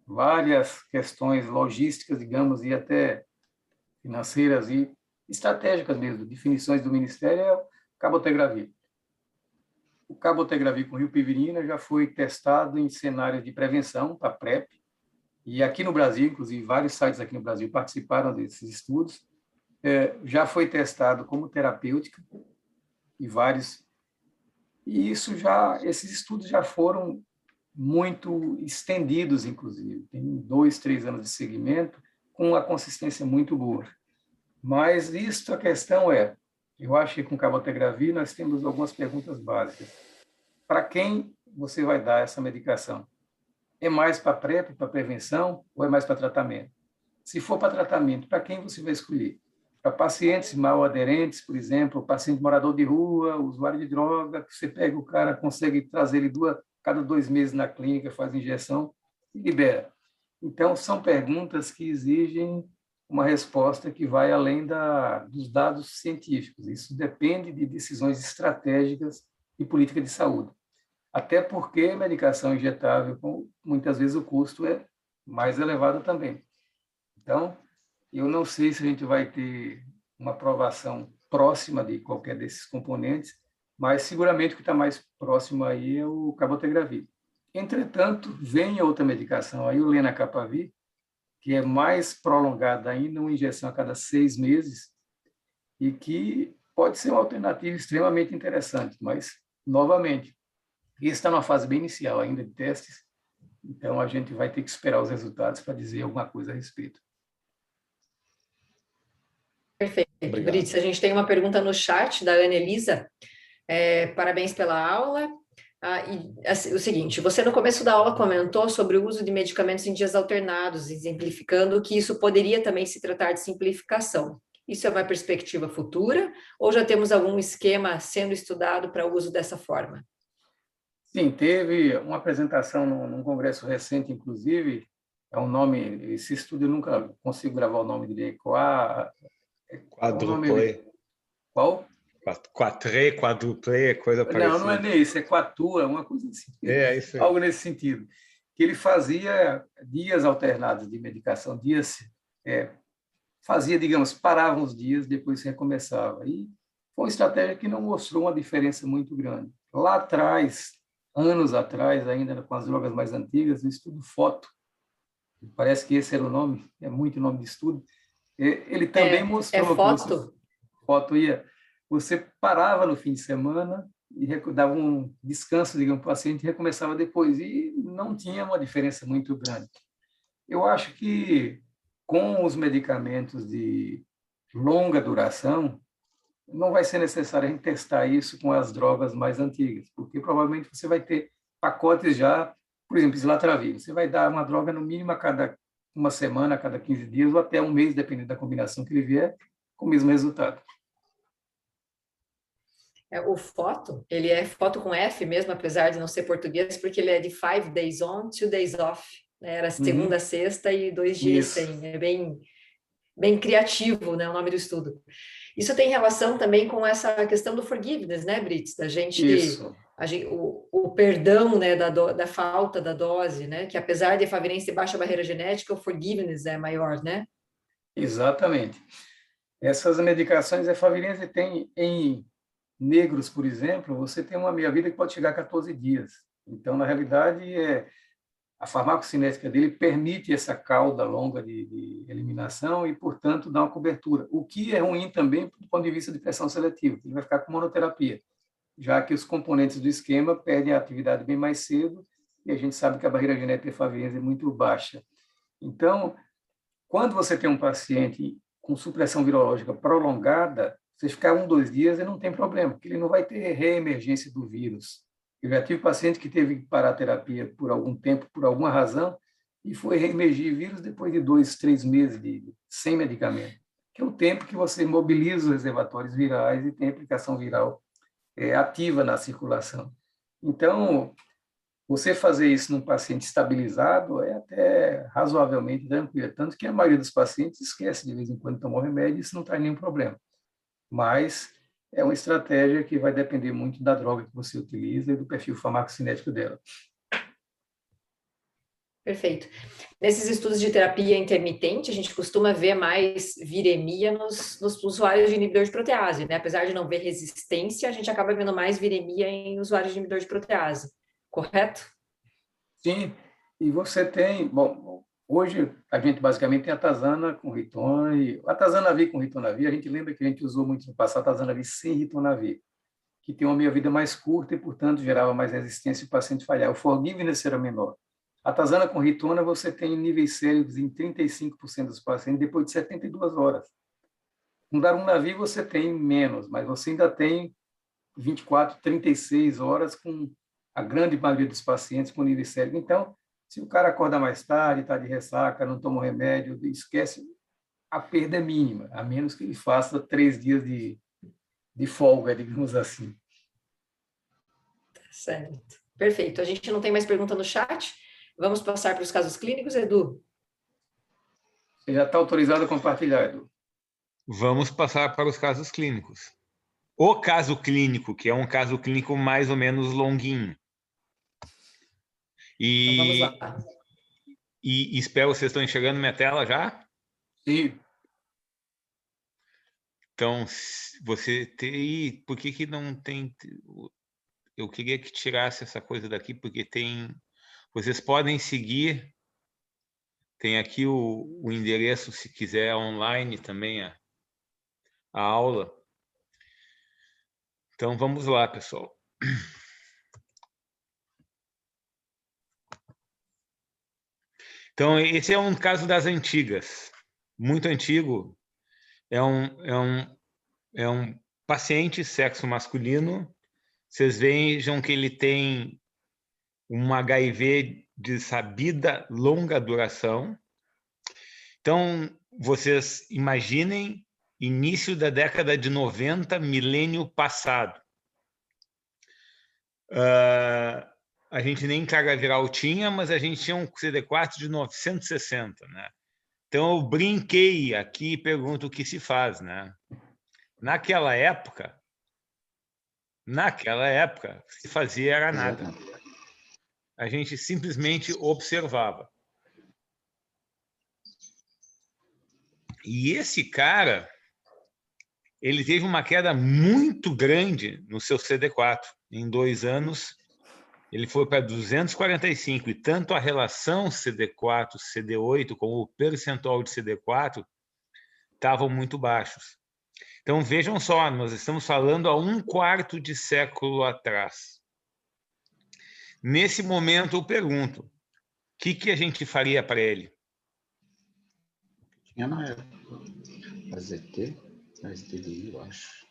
[SPEAKER 2] várias questões logísticas, digamos, e até financeiras e estratégicas mesmo, definições do Ministério, é o cabotegravir. O cabotegravir com rilpivirina já foi testado em cenários de prevenção para PrEP, e aqui no Brasil, inclusive, vários sites aqui no Brasil participaram desses estudos. Já foi testado como terapêutica e vários. E esses estudos já foram muito estendidos, inclusive. Tem 2, 3 anos de seguimento, com uma consistência muito boa. Mas a questão eu acho que com cabotegravir nós temos algumas perguntas básicas. Para quem você vai dar essa medicação? É mais para PrEP, para prevenção, ou é mais para tratamento? Se for para tratamento, para quem você vai escolher? Para pacientes mal aderentes, por exemplo, paciente morador de rua, usuário de droga, que você pega o cara, consegue trazer ele cada 2 meses na clínica, faz injeção e libera. Então, são perguntas que exigem uma resposta que vai além dos dados científicos. Isso depende de decisões estratégicas e política de saúde. Até porque medicação injetável, muitas vezes o custo é mais elevado também. Então, eu não sei se a gente vai ter uma aprovação próxima de qualquer desses componentes, mas seguramente o que está mais próximo aí é o cabotegravir. Entretanto, vem outra medicação aí, o lenacapavir, que é mais prolongada ainda, uma injeção a cada 6 meses, e que pode ser uma alternativa extremamente interessante, mas, novamente, isso está numa fase bem inicial ainda de testes, então a gente vai ter que esperar os resultados para dizer alguma coisa a respeito.
[SPEAKER 1] Perfeito.
[SPEAKER 5] Obrigado.
[SPEAKER 1] Brits, a gente tem uma pergunta no chat da Ana Elisa. Parabéns pela aula. O seguinte, você no começo da aula comentou sobre o uso de medicamentos em dias alternados, exemplificando que isso poderia também se tratar de simplificação. Isso é uma perspectiva futura ou já temos algum esquema sendo estudado para o uso dessa forma?
[SPEAKER 2] Sim, teve uma apresentação num congresso recente, inclusive, esse estudo eu nunca consigo gravar o nome dele,
[SPEAKER 4] Quadruple.
[SPEAKER 2] Qual?
[SPEAKER 4] Quadruple, coisa parecida.
[SPEAKER 2] Não é nem isso, é Quatua, uma coisa assim.
[SPEAKER 4] Isso aí.
[SPEAKER 2] Algo nesse sentido. Que ele fazia dias alternados de medicação, fazia, digamos, parava uns dias, depois recomeçava. E foi uma estratégia que não mostrou uma diferença muito grande. Lá atrás, anos atrás, ainda com as drogas mais antigas, o estudo FOTO, parece que esse era o nome, é muito nome de estudo, ele também mostrou...
[SPEAKER 1] FOTO?
[SPEAKER 2] FOTO você parava no fim de semana e dava um descanso, digamos, para o paciente e recomeçava depois. E não tinha uma diferença muito grande. Eu acho que com os medicamentos de longa duração, não vai ser necessário a gente testar isso com as drogas mais antigas, porque provavelmente você vai ter pacotes já, por exemplo, islatravir. Você vai dar uma droga no mínimo a cada uma semana, a cada 15 dias, ou até um mês, dependendo da combinação que ele vier, com o mesmo resultado.
[SPEAKER 1] O FOTO, ele é FOTO com F mesmo, apesar de não ser português, porque ele é de 5 days on, 2 days off. Né? Era segunda, sexta e 2 dias sem. É bem criativo, né, o nome do estudo. Isso tem relação também com essa questão do forgiveness, né, Brits? Da gente, o perdão, né, da falta da dose, né? Que apesar de efavirense ter baixa barreira genética, o forgiveness é maior, né?
[SPEAKER 2] Exatamente. Essas medicações efavirense tem em negros, por exemplo, você tem uma meia-vida que pode chegar a 14 dias. Então, na realidade, a farmacocinética dele permite essa cauda longa de eliminação e, portanto, dá uma cobertura. O que é ruim também do ponto de vista de pressão seletiva, ele vai ficar com monoterapia, já que os componentes do esquema perdem a atividade bem mais cedo e a gente sabe que a barreira genética efavirense é muito baixa. Então, quando você tem um paciente com supressão virológica prolongada, você ficar 1, 2 dias e não tem problema, porque ele não vai ter reemergência do vírus. Eu já tive paciente que teve que parar a terapia por algum tempo, por alguma razão, e foi reemergir vírus depois de 2, 3 meses sem medicamento. que é o tempo que você mobiliza os reservatórios virais e tem aplicação viral ativa na circulação. Então, você fazer isso num paciente estabilizado é até razoavelmente tranquilo, tanto que a maioria dos pacientes esquece de vez em quando tomar remédio e isso não traz nenhum problema. Mas é uma estratégia que vai depender muito da droga que você utiliza e do perfil farmacocinético dela.
[SPEAKER 1] Perfeito. Nesses estudos de terapia intermitente, a gente costuma ver mais viremia nos usuários de inibidor de protease, né? Apesar de não ver resistência, a gente acaba vendo mais viremia em usuários de inibidor de protease, correto?
[SPEAKER 2] Sim, e você tem, bom, hoje a gente basicamente tem a Atazana com Ritonavir, a Atazanavir com Ritonavir, a gente lembra que a gente usou muito no passado a Atazanavir sem Ritonavir, que tem uma meia-vida mais curta e, portanto, gerava mais resistência e o paciente falhava. O forgiveness era menor. A Atazana com Ritona, você tem níveis sérios em 35% dos pacientes depois de 72 horas. Com Darunavir, você tem menos, mas você ainda tem 24, 36 horas com a grande maioria dos pacientes com nível sério. Então, se o cara acorda mais tarde, está de ressaca, não toma remédio, esquece, a perda é mínima, a menos que ele faça 3 dias de folga, digamos assim.
[SPEAKER 1] Certo. Perfeito. A gente não tem mais pergunta no chat. Vamos passar para os casos clínicos, Edu?
[SPEAKER 2] Você já está autorizado a compartilhar, Edu.
[SPEAKER 4] Vamos passar para os casos clínicos. O caso clínico, que é um caso clínico mais ou menos longuinho.
[SPEAKER 1] Então, vamos lá.
[SPEAKER 4] E espero vocês estão enxergando minha tela já?
[SPEAKER 2] Sim.
[SPEAKER 4] Então, você tem... Por que não tem... Eu queria que tirasse essa coisa daqui, porque tem... Vocês podem seguir. Tem aqui o endereço, se quiser, online também, a aula. Então, vamos lá, pessoal. Então, esse é um caso das antigas, muito antigo. É um paciente, sexo masculino. Vocês vejam que ele tem um HIV de sabida longa duração. Então, vocês imaginem início da década de 90, milênio passado. A gente nem carga viral tinha, mas a gente tinha um CD4 de 960, né? Então, eu brinquei aqui e pergunto o que se faz, né? Naquela época, o que se fazia era nada. A gente simplesmente observava. E esse cara, ele teve uma queda muito grande no seu CD4. Em 2 anos, ele foi para 245, e tanto a relação CD4, CD8, como o percentual de CD4 estavam muito baixos. Então, vejam só, nós estamos falando há 1/4 de século atrás. Nesse momento, eu pergunto, o que a gente faria para ele?
[SPEAKER 3] Tinha na época. A ZT, a SDI, eu acho.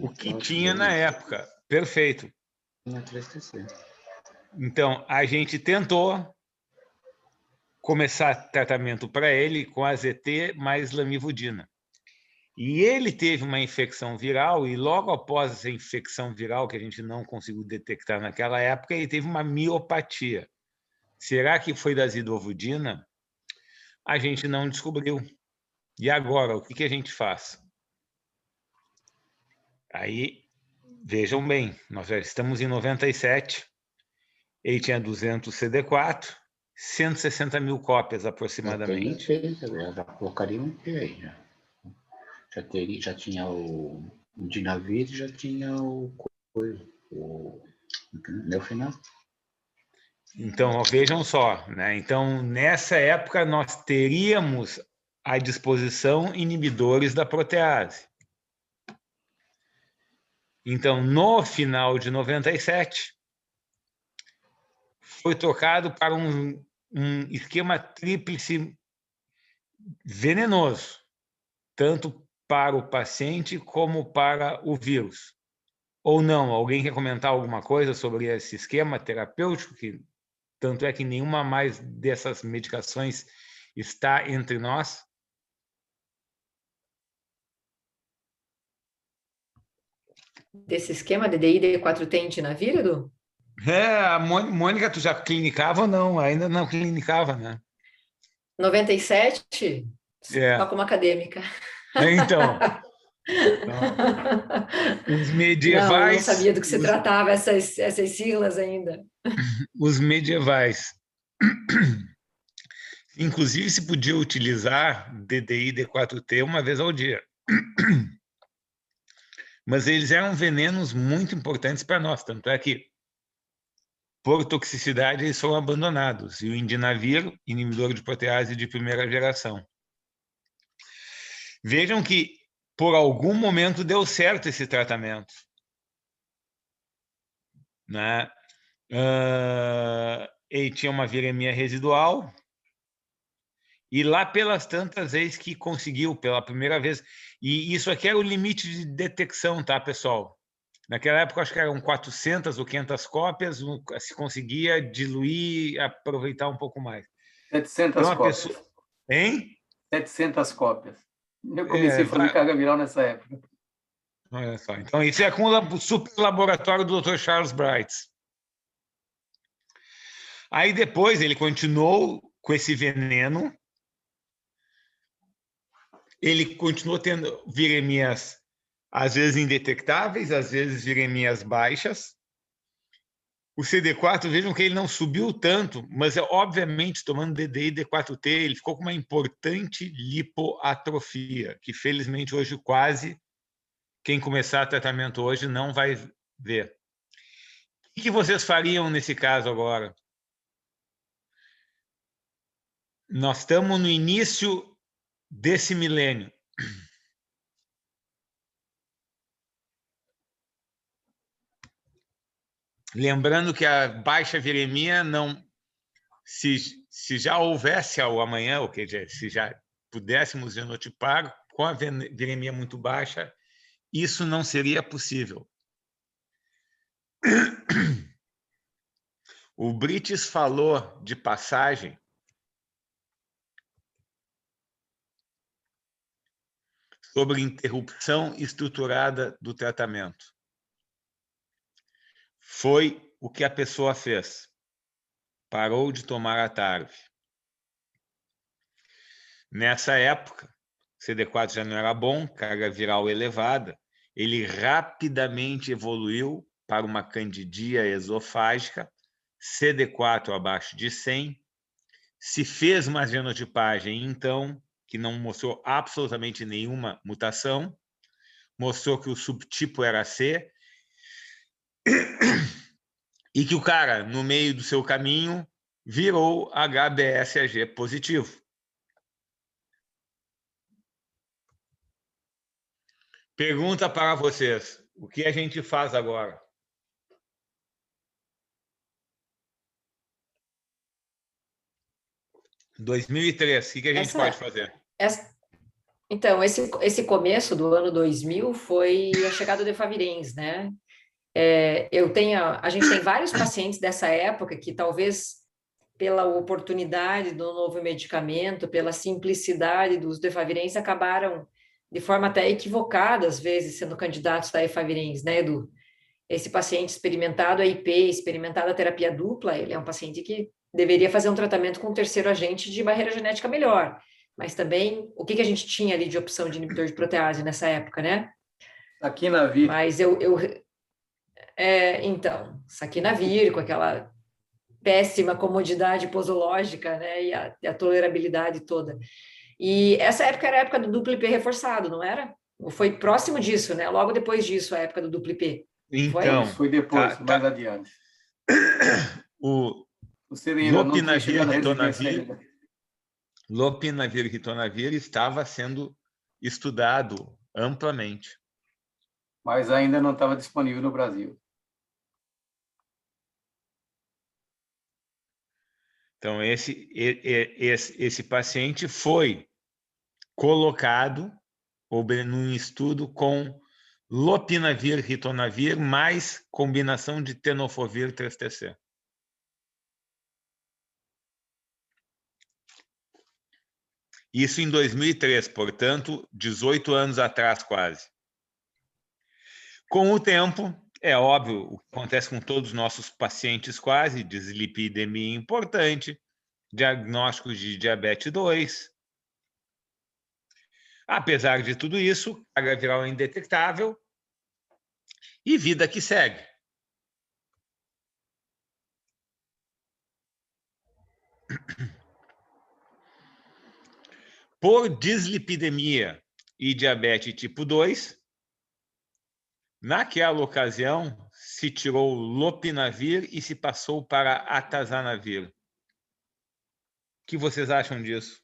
[SPEAKER 4] O que tinha na época? Perfeito.
[SPEAKER 3] Tinha 3TC.
[SPEAKER 4] Então, a gente tentou começar tratamento para ele com AZT mais lamivudina. E ele teve uma infecção viral, e logo após essa infecção viral, que a gente não conseguiu detectar naquela época, ele teve uma miopatia. Será que foi da zidovudina? A gente não descobriu. E agora, o que a gente faz? Aí, vejam bem, nós já estamos em 97, ele tinha 200 CD4, 160 mil cópias aproximadamente.
[SPEAKER 3] Já colocaria um IP aí, já. Já tinha o Dinavir, já tinha o Neofinal.
[SPEAKER 4] Então, vejam só, né? Então, nessa época, nós teríamos à disposição inibidores da protease. Então, no final de 97, foi trocado para um esquema tríplice venenoso, tanto para o paciente como para o vírus. Ou não? Alguém quer comentar alguma coisa sobre esse esquema terapêutico? Que tanto é que nenhuma mais dessas medicações está entre nós?
[SPEAKER 1] desse esquema DDI D4T em Tinavir, Edu?
[SPEAKER 4] A Mônica, tu já clinicava ou não? Ainda não clinicava, né?
[SPEAKER 1] 97? Só
[SPEAKER 4] É.
[SPEAKER 1] como acadêmica.
[SPEAKER 4] Então, os
[SPEAKER 1] Não, não
[SPEAKER 4] medievais,
[SPEAKER 1] sabia do que se tratava essas siglas ainda.
[SPEAKER 4] os medievais. Inclusive, se podia utilizar DDI D4T uma vez ao dia. Mas eles eram venenos muito importantes para nós, tanto é que, por toxicidade, eles foram abandonados. E o indinavir, inibidor de protease de primeira geração. Vejam que, por algum momento, deu certo esse tratamento. Né? Ele tinha uma viremia residual, e lá pelas tantas vezes que conseguiu, pela primeira vez, e isso aqui era o limite de detecção, tá, pessoal? Naquela época, acho que eram 400 ou 500 cópias, se conseguia diluir, aproveitar um pouco mais.
[SPEAKER 2] 700
[SPEAKER 4] Então, a
[SPEAKER 2] cópias.
[SPEAKER 4] pessoa... Hein?
[SPEAKER 2] 700 cópias. Eu comecei a fazer carga viral nessa época.
[SPEAKER 4] Olha só. Então, isso é com o super laboratório do Dr. Charles Bright. Aí, depois, ele continuou com esse veneno. Ele continuou tendo viremias, às vezes indetectáveis, às vezes viremias baixas. O CD4, vejam que ele não subiu tanto, mas obviamente, tomando DDI D4T, ele ficou com uma importante lipoatrofia, que felizmente hoje quase quem começar tratamento hoje não vai ver. O que vocês fariam nesse caso agora? Nós estamos no início desse milênio. Lembrando que a baixa viremia não... Se já houvesse ao amanhã, ou seja, se já pudéssemos genotipar com a viremia muito baixa, isso não seria possível. O Brites falou de passagem sobre interrupção estruturada do tratamento. Foi o que a pessoa fez. Parou de tomar a TARV. Nessa época, CD4 já não era bom, carga viral elevada, ele rapidamente evoluiu para uma candidia esofágica, CD4 abaixo de 100, se fez uma genotipagem, então, que não mostrou absolutamente nenhuma mutação, mostrou que o subtipo era C, e que o cara, no meio do seu caminho, virou HBsAg positivo. Pergunta para vocês, o que a gente faz agora? Em 2003, o que a gente pode fazer?
[SPEAKER 1] Então, esse começo do ano 2000 foi a chegada do Efavirenz, né? A gente tem vários pacientes dessa época que talvez pela oportunidade do novo medicamento, pela simplicidade dos Efavirenz, acabaram de forma até equivocada, às vezes, sendo candidatos da Efavirenz, né, Edu? Esse paciente experimentado a IP, experimentado a terapia dupla, ele é um paciente que deveria fazer um tratamento com um terceiro agente de barreira genética melhor. Mas também, o que a gente tinha ali de opção de inibidor de protease nessa época, né?
[SPEAKER 2] Saquinavir.
[SPEAKER 1] Mas então, Saquinavir, com aquela péssima comodidade posológica, né? E a tolerabilidade toda. E essa época era a época do duplo IP reforçado, não era? Foi próximo disso, né? Logo depois disso, a época do duplo IP.
[SPEAKER 4] Então,
[SPEAKER 2] foi depois, mais adiante.
[SPEAKER 4] O
[SPEAKER 2] Você ainda não tinha chegado à residência ainda.
[SPEAKER 4] Lopinavir e ritonavir estava sendo estudado amplamente.
[SPEAKER 2] Mas ainda não estava disponível no Brasil.
[SPEAKER 4] Então, esse paciente foi colocado num estudo com lopinavir, ritonavir, mais combinação de tenofovir 3-TC. Isso em 2003, portanto, 18 anos atrás quase. Com o tempo, é óbvio, o que acontece com todos os nossos pacientes quase, dislipidemia importante, diagnóstico de diabetes 2. Apesar de tudo isso, carga viral é indetectável e vida que segue. Por dislipidemia e diabetes tipo 2, naquela ocasião, se tirou lopinavir e se passou para atazanavir. O que vocês acham disso?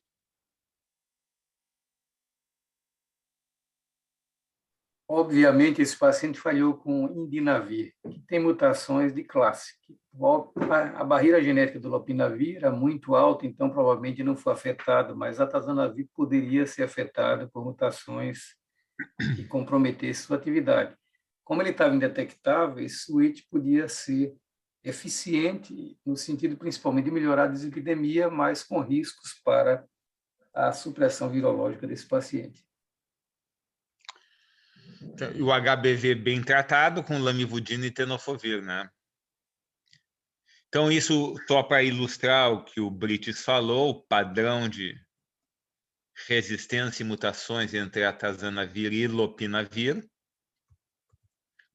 [SPEAKER 2] Obviamente, esse paciente falhou com indinavir, que tem mutações de classe. A barreira genética do lopinavir era muito alta, então provavelmente não foi afetado, mas a atazanavir poderia ser afetada por mutações que comprometessem sua atividade. Como ele estava indetectável, esse switch podia ser eficiente, no sentido principalmente de melhorar a dislipidemia, mas com riscos para a supressão virológica desse paciente.
[SPEAKER 4] O HBV bem tratado com lamivudina e tenofovir, né? Então, isso só para ilustrar o que o Brites falou, o padrão de resistência e mutações entre atazanavir e lopinavir,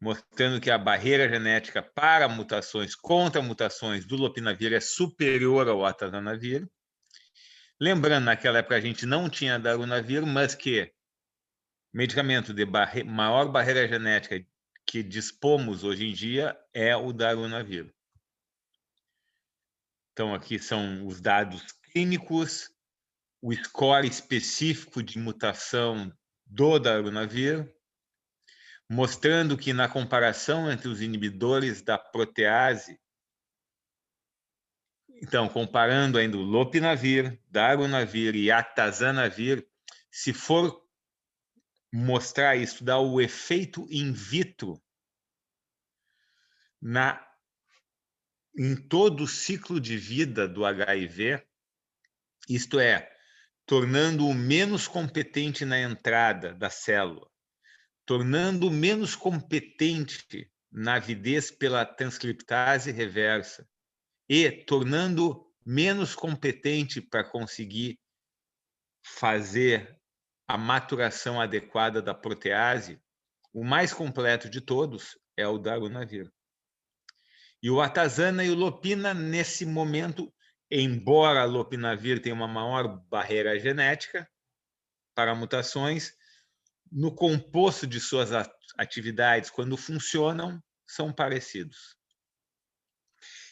[SPEAKER 4] mostrando que a barreira genética para mutações contra mutações do lopinavir é superior ao atazanavir. Lembrando, naquela época a gente não tinha darunavir, mas que medicamento de maior barreira genética que dispomos hoje em dia é o darunavir. Então, aqui são os dados clínicos, o score específico de mutação do darunavir, mostrando que na comparação entre os inibidores da protease, então, comparando ainda o lopinavir, darunavir e atazanavir, se for mostrar isso, dar o efeito in vitro em todo o ciclo de vida do HIV, isto é, tornando-o menos competente na entrada da célula, tornando-o menos competente na avidez pela transcriptase reversa e tornando menos competente para conseguir fazer a maturação adequada da protease, o mais completo de todos é o darunavir. E o atazana e o lopina, nesse momento, embora a lopinavir tenha uma maior barreira genética para mutações, no composto de suas atividades, quando funcionam, são parecidos.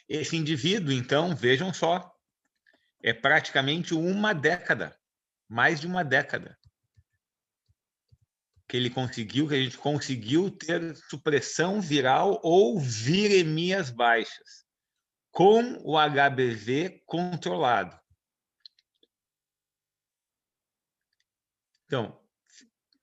[SPEAKER 4] Esse indivíduo, então, vejam só, é praticamente uma década, mais de uma década, que a gente conseguiu ter supressão viral ou viremias baixas, com o HBV controlado. Então,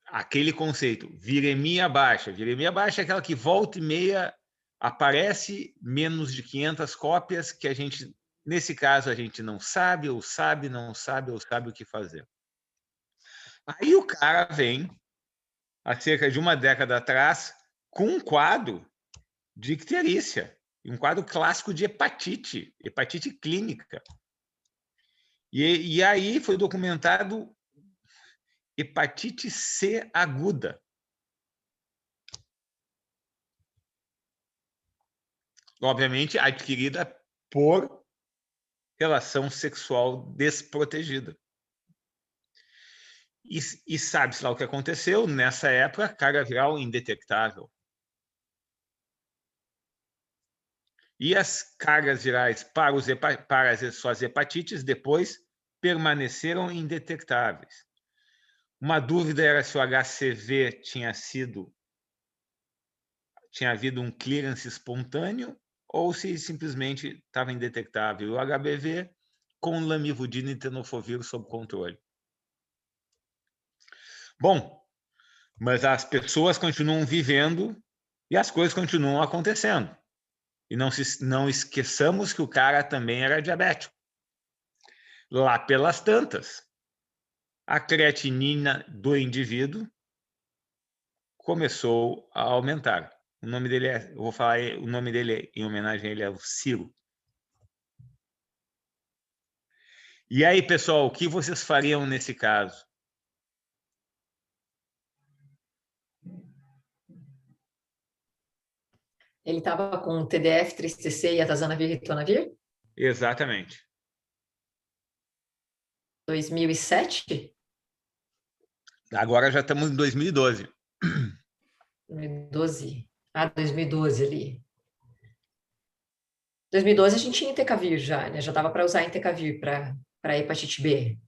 [SPEAKER 4] aquele conceito, viremia baixa é aquela que volta e meia aparece menos de 500 cópias, que a gente, nesse caso, a gente não sabe, ou sabe, não sabe, ou sabe o que fazer. Aí o cara vem, há cerca de uma década atrás, com um quadro de icterícia, um quadro clássico de hepatite clínica. E aí foi documentado hepatite C aguda. Obviamente, adquirida por relação sexual desprotegida. E sabe-se lá o que aconteceu? Nessa época, carga viral indetectável. E as cargas virais para as suas hepatites depois permaneceram indetectáveis. Uma dúvida era se o HCV tinha havido um clearance espontâneo ou se simplesmente estava indetectável. O HBV com lamivudina e tenofovir sob controle. Bom, mas as pessoas continuam vivendo e as coisas continuam acontecendo. E não esqueçamos que o cara também era diabético. Lá pelas tantas, a creatinina do indivíduo começou a aumentar. O nome dele eu vou falar o nome dele em homenagem a ele, é o Ciro. E aí, pessoal, o que vocês fariam nesse caso?
[SPEAKER 1] Ele estava com o TDF, Tristecê e Atazanavir e Ritonavir?
[SPEAKER 4] Exatamente.
[SPEAKER 1] 2007?
[SPEAKER 4] Agora já estamos em 2012.
[SPEAKER 1] 2012. Ah, 2012 ali. 2012 a gente tinha Entecavir já, né? Já dava para usar Entecavir para hepatite B.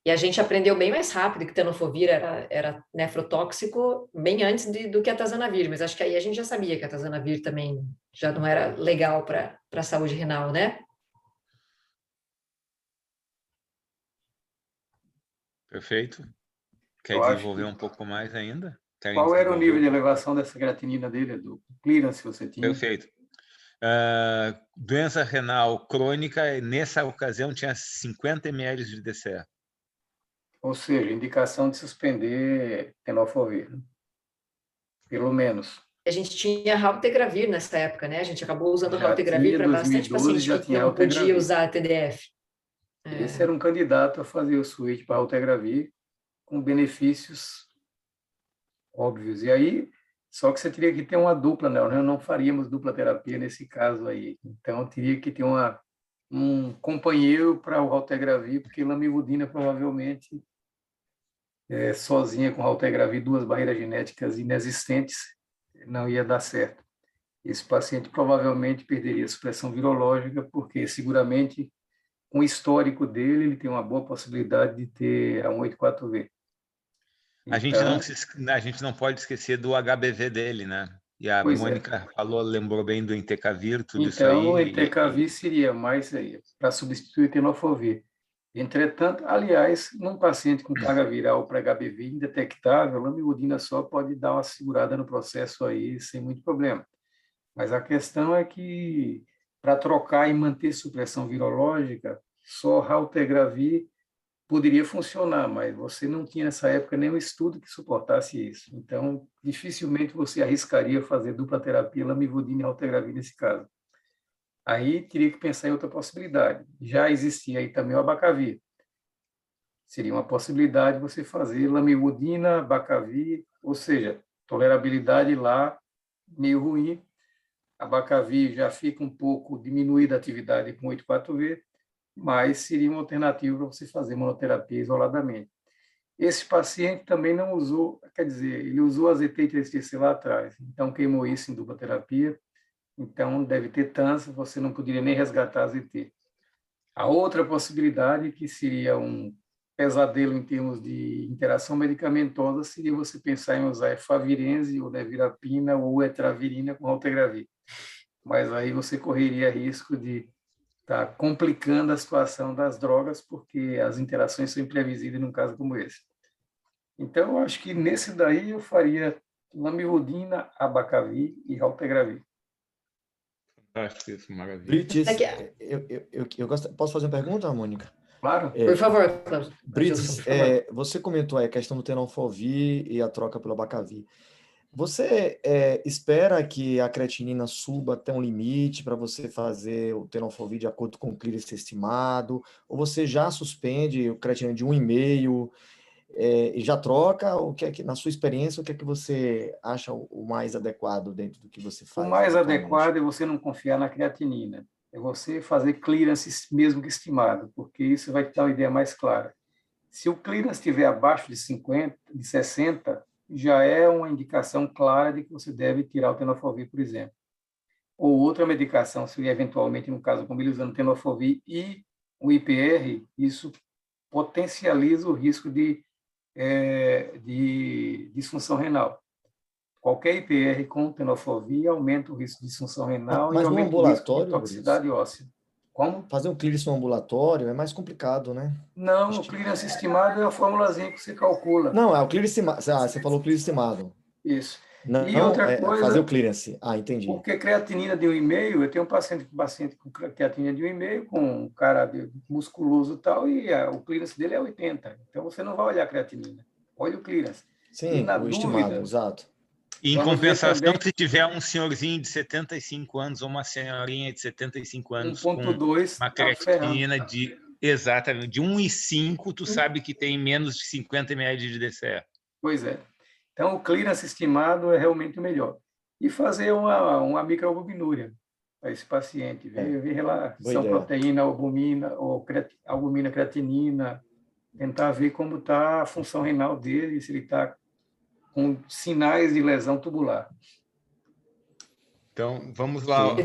[SPEAKER 1] E a gente aprendeu bem mais rápido que tenofovir era nefrotóxico bem antes do que a Atazanavir, mas acho que aí a gente já sabia que a Atazanavir também já não era legal para a saúde renal, né?
[SPEAKER 4] Perfeito. Quer
[SPEAKER 2] Eu acho
[SPEAKER 4] desenvolver
[SPEAKER 2] que-
[SPEAKER 4] um pouco mais ainda? Querem
[SPEAKER 2] Qual era o nível de
[SPEAKER 4] desenvolver?
[SPEAKER 2] elevação dessa creatinina dele, Edu? Clearance você tinha?
[SPEAKER 4] Perfeito. Doença renal crônica, nessa ocasião tinha 50 ml de DCE.
[SPEAKER 2] Ou seja, indicação de suspender tenofovir, né? Pelo menos.
[SPEAKER 1] A gente tinha raltegravir nessa época, né? A gente acabou usando
[SPEAKER 2] Já
[SPEAKER 1] raltegravir
[SPEAKER 2] tinha,
[SPEAKER 1] para bastante
[SPEAKER 2] 2012
[SPEAKER 1] paciente
[SPEAKER 2] já
[SPEAKER 1] que
[SPEAKER 2] tinha
[SPEAKER 1] não podia
[SPEAKER 2] raltegravir.
[SPEAKER 1] usar TDF.
[SPEAKER 2] Esse era um candidato a fazer o switch para raltegravir com benefícios óbvios. E aí, só que você teria que ter uma dupla, né? Nós não faríamos dupla terapia nesse caso aí. Então, teria que ter um companheiro para o raltegravir, porque lamivudina provavelmente sozinha com raltegravir, duas barreiras genéticas inexistentes, não ia dar certo. Esse paciente provavelmente perderia a supressão virológica, porque seguramente, com o histórico dele, ele tem uma boa possibilidade de ter a 184V.
[SPEAKER 4] A
[SPEAKER 2] Então,
[SPEAKER 4] gente não pode esquecer do HBV dele, né? E a
[SPEAKER 2] pois é.
[SPEAKER 4] Mônica lembrou bem do Entecavir, tudo isso
[SPEAKER 2] Então, o
[SPEAKER 4] aí.
[SPEAKER 2] Entecavir seria mais para substituir o tenofovir. Entretanto, aliás, num paciente com carga viral para HBV indetectável, a lamivudina só pode dar uma segurada no processo aí sem muito problema. Mas a questão é que, para trocar e manter supressão virológica, só raltegravir poderia funcionar, mas você não tinha nessa época nenhum estudo que suportasse isso. Então, dificilmente você arriscaria fazer dupla terapia lamivudina e raltegravir nesse caso. Aí teria que pensar em outra possibilidade. Já existia aí também o abacavir. Seria uma possibilidade você fazer lamivudina, abacavir, ou seja, tolerabilidade lá meio ruim. Abacavir já fica um pouco diminuída a atividade com 8,4V, mas seria uma alternativa para você fazer monoterapia isoladamente. Esse paciente também não usou, quer dizer, ele usou azeite TCC lá atrás, então queimou isso em dupla terapia, então deve ter TANS, você não poderia nem resgatar azeite. A outra possibilidade, que seria um pesadelo em termos de interação medicamentosa, seria você pensar em usar efavirenze, ou nevirapina, ou etravirina com raltegravir. Mas aí você correria risco de estar complicando a situação das drogas, porque as interações são imprevisíveis num caso como esse. Então, eu acho que nesse daí eu faria lamivudina, abacavir e raltegravir.
[SPEAKER 4] Fantástico isso, maravilha.
[SPEAKER 5] Brites,
[SPEAKER 1] Daqui
[SPEAKER 5] eu posso fazer uma pergunta, Mônica?
[SPEAKER 2] Claro.
[SPEAKER 1] Por favor, Cláudio.
[SPEAKER 5] Brites,
[SPEAKER 1] Gilson, por favor.
[SPEAKER 5] você comentou aí a questão do tenofovir e a troca pelo abacavir. Você espera que a creatinina suba até um limite para você fazer o tenofovir de acordo com o clearance estimado? Ou você já suspende o creatinina de 1,5 e já troca? O que é que, na sua experiência, o que é que você acha o mais adequado dentro do que você
[SPEAKER 2] O
[SPEAKER 5] faz?
[SPEAKER 2] mais
[SPEAKER 5] atualmente?
[SPEAKER 2] adequado é você não confiar na creatinina. É você fazer clearance mesmo que estimado, porque isso vai te dar uma ideia mais clara. Se o clearance estiver abaixo de 50, de 60, já é uma indicação clara de que você deve tirar o tenofovir, por exemplo. Ou outra medicação, se eventualmente, no caso, como ele usando tenofovir e o IPR, isso potencializa o risco de disfunção renal. Qualquer IPR com tenofovir aumenta o risco de disfunção renal e
[SPEAKER 5] Mas no
[SPEAKER 2] aumenta o risco de
[SPEAKER 5] ambulatório,
[SPEAKER 2] toxicidade óssea. Como?
[SPEAKER 5] fazer um clearance no ambulatório é mais complicado, né?
[SPEAKER 2] Não, o clearance estimado é a formulazinha que você calcula.
[SPEAKER 5] Não, é o clearance estimado. Você falou clearance estimado.
[SPEAKER 2] Isso.
[SPEAKER 5] Não,
[SPEAKER 2] E outra
[SPEAKER 5] fazer
[SPEAKER 2] coisa,
[SPEAKER 5] o clearance. Ah, entendi.
[SPEAKER 2] porque creatinina de 1,5, eu tenho um paciente com creatinina de 1,5, com um cara musculoso e tal, e o clearance dele é 80. Então, você não vai olhar a creatinina, olha o clearance. E
[SPEAKER 5] Sim,
[SPEAKER 2] na
[SPEAKER 5] o estimado,
[SPEAKER 2] dúvida,
[SPEAKER 5] exato.
[SPEAKER 4] Em
[SPEAKER 2] Vamos ver
[SPEAKER 4] compensação,
[SPEAKER 2] também
[SPEAKER 4] se tiver um senhorzinho de 75 anos ou uma senhorinha de 75 anos com
[SPEAKER 2] 1.2
[SPEAKER 4] uma
[SPEAKER 2] está ferrando.
[SPEAKER 4] creatina exatamente, de 1,5, tu sabe que tem menos de 50 ml de DCE.
[SPEAKER 2] Pois é. Então, o clearance estimado é realmente o melhor. E fazer uma microalbuminúria para esse paciente, ver lá se são proteína, albumina, ou albumina, creatinina, tentar ver como está a função renal dele, se ele está com sinais de lesão tubular.
[SPEAKER 4] Então, vamos lá.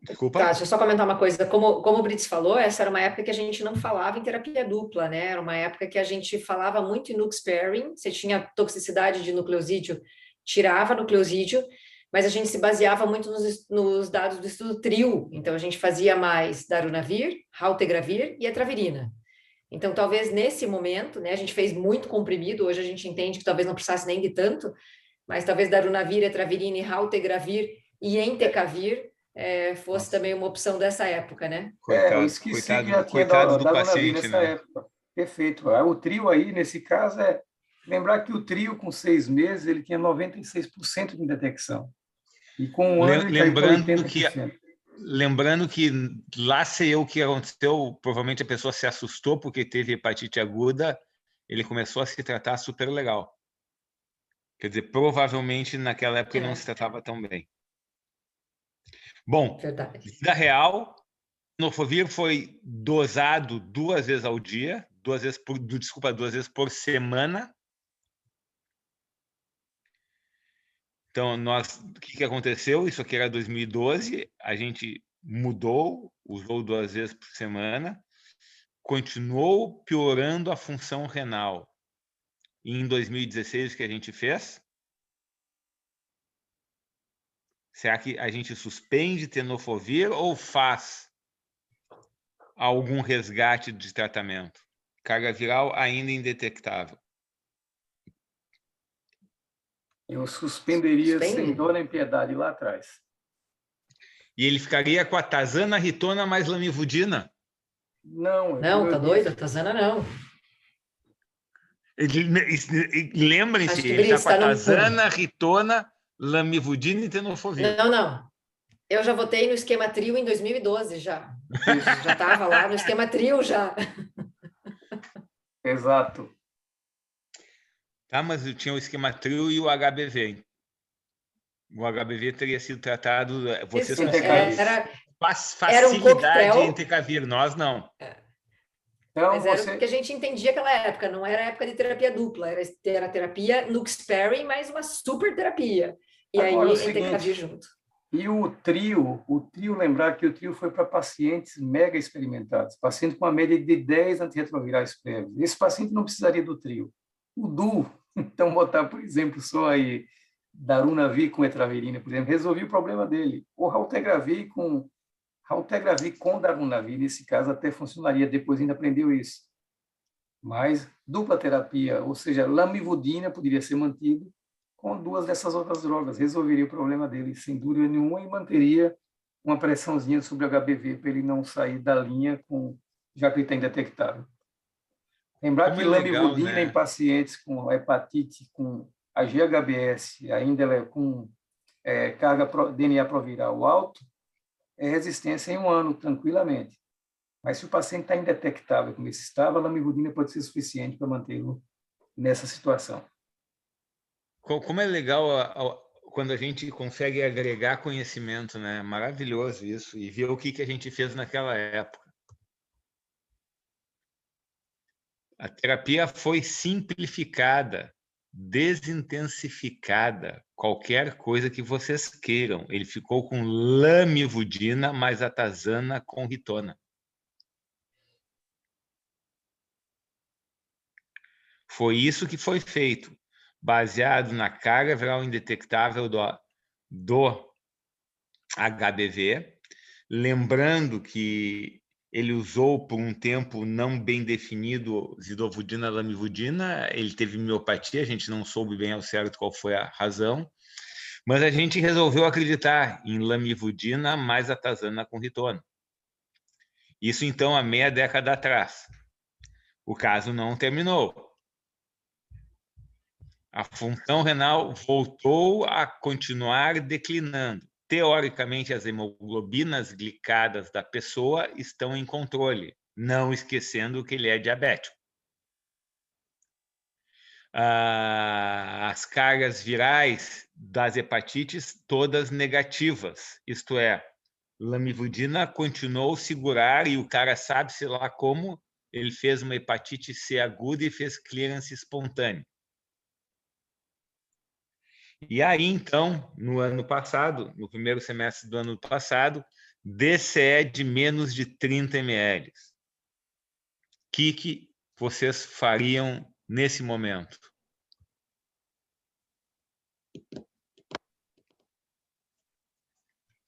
[SPEAKER 4] Desculpa.
[SPEAKER 1] Tá, deixa eu só comentar uma coisa. Como o Brits falou, essa era uma época que a gente não falava em terapia dupla, né? Era uma época que a gente falava muito em nuke sparing. Você tinha toxicidade de nucleosídeo, tirava nucleosídeo, mas a gente se baseava muito nos dados do estudo TRIO. Então, a gente fazia mais darunavir, raltegravir e etravirina. Então, talvez nesse momento, né? A gente fez muito comprimido. Hoje a gente entende que talvez não precisasse nem de tanto, mas talvez darunavir, etravirina, raltegravir e entecavir fosse também uma opção dessa época, né?
[SPEAKER 2] Eu esqueci que já tinha dado
[SPEAKER 4] paciente,
[SPEAKER 2] nessa época. Perfeito. O trio aí, nesse caso, lembrar que o trio, com 6 meses, ele tinha 96% de detecção. E com um ano, ele caiu para 80%.
[SPEAKER 4] Lembrando que lá sei eu o que aconteceu, provavelmente a pessoa se assustou porque teve hepatite aguda, ele começou a se tratar super legal. Quer dizer, provavelmente naquela época ele não se tratava tão bem. Bom, vida real, tenofovir foi dosado 2 vezes ao dia, 2 vezes por semana. Então, o que aconteceu? Isso aqui era 2012, a gente mudou, usou 2 vezes por semana, continuou piorando a função renal. E em 2016, o que a gente fez? Será que a gente suspende tenofovir ou faz algum resgate de tratamento? Carga viral ainda indetectável.
[SPEAKER 2] Eu suspenderia sem dó nem piedade lá atrás.
[SPEAKER 4] E ele ficaria com a tazana, ritona mais lamivudina?
[SPEAKER 2] Não,
[SPEAKER 1] tá doido? A tazana não.
[SPEAKER 4] Lembrem-se, ele está com a tazana, ritona, lamivudina e tenofovir.
[SPEAKER 1] Não. Eu já votei no esquema trio em 2012 já. Já estava lá no esquema trio já.
[SPEAKER 2] Exato.
[SPEAKER 4] Tá, mas eu tinha o esquema trio e o HBV. O HBV teria sido tratado... Vocês
[SPEAKER 1] era
[SPEAKER 4] facilidade em entecavir, nós não.
[SPEAKER 2] Então,
[SPEAKER 1] mas era o que a gente entendia naquela época, não era época de terapia dupla, era terapia nuke sparing, mais uma super terapia. E agora, aí entecavir junto.
[SPEAKER 2] E o trio, lembrar que o trio foi para pacientes mega experimentados, paciente com uma média de 10 antirretrovirais prévios. Esse paciente não precisaria do trio. O duo, então botar, por exemplo, só aí darunavir com etravirina, por exemplo, resolvia o problema dele. Ou raltegravir com darunavir, nesse caso até funcionaria, depois ainda aprendeu isso. Mas dupla terapia, ou seja, lamivudina poderia ser mantido com 2 dessas outras drogas, resolveria o problema dele sem dúvida nenhuma e manteria uma pressãozinha sobre o HBV para ele não sair da linha, já que ele está indetectável. Lembrar que lamivudina, né, em pacientes com hepatite, com a GHBS, ainda ela é com carga DNA proviral alto, é resistência em 1 ano, tranquilamente. Mas se o paciente está indetectável, como esse estava, a lamivudina pode ser suficiente para mantê-lo nessa situação.
[SPEAKER 4] Como é legal quando a gente consegue agregar conhecimento, né? Maravilhoso isso, e ver o que a gente fez naquela época. A terapia foi simplificada, desintensificada, qualquer coisa que vocês queiram. Ele ficou com lamivudina mais atazana com ritona. Foi isso que foi feito, baseado na carga viral indetectável do HBV, lembrando que ele usou por um tempo não bem definido zidovudina, lamivudina, ele teve miopatia, a gente não soube bem ao certo qual foi a razão, mas a gente resolveu acreditar em lamivudina mais atazana com ritona. Isso, então, há meia década atrás. O caso não terminou. A função renal voltou a continuar declinando. Teoricamente, as hemoglobinas glicadas da pessoa estão em controle, não esquecendo que ele é diabético. As cargas virais das hepatites todas negativas, isto é, lamivudina continuou a segurar e o cara sabe-se lá como ele fez uma hepatite C aguda e fez clearance espontâneo. E aí, então, no ano passado, no primeiro semestre do ano passado, DCE de menos de 30 ml. O que vocês fariam nesse momento?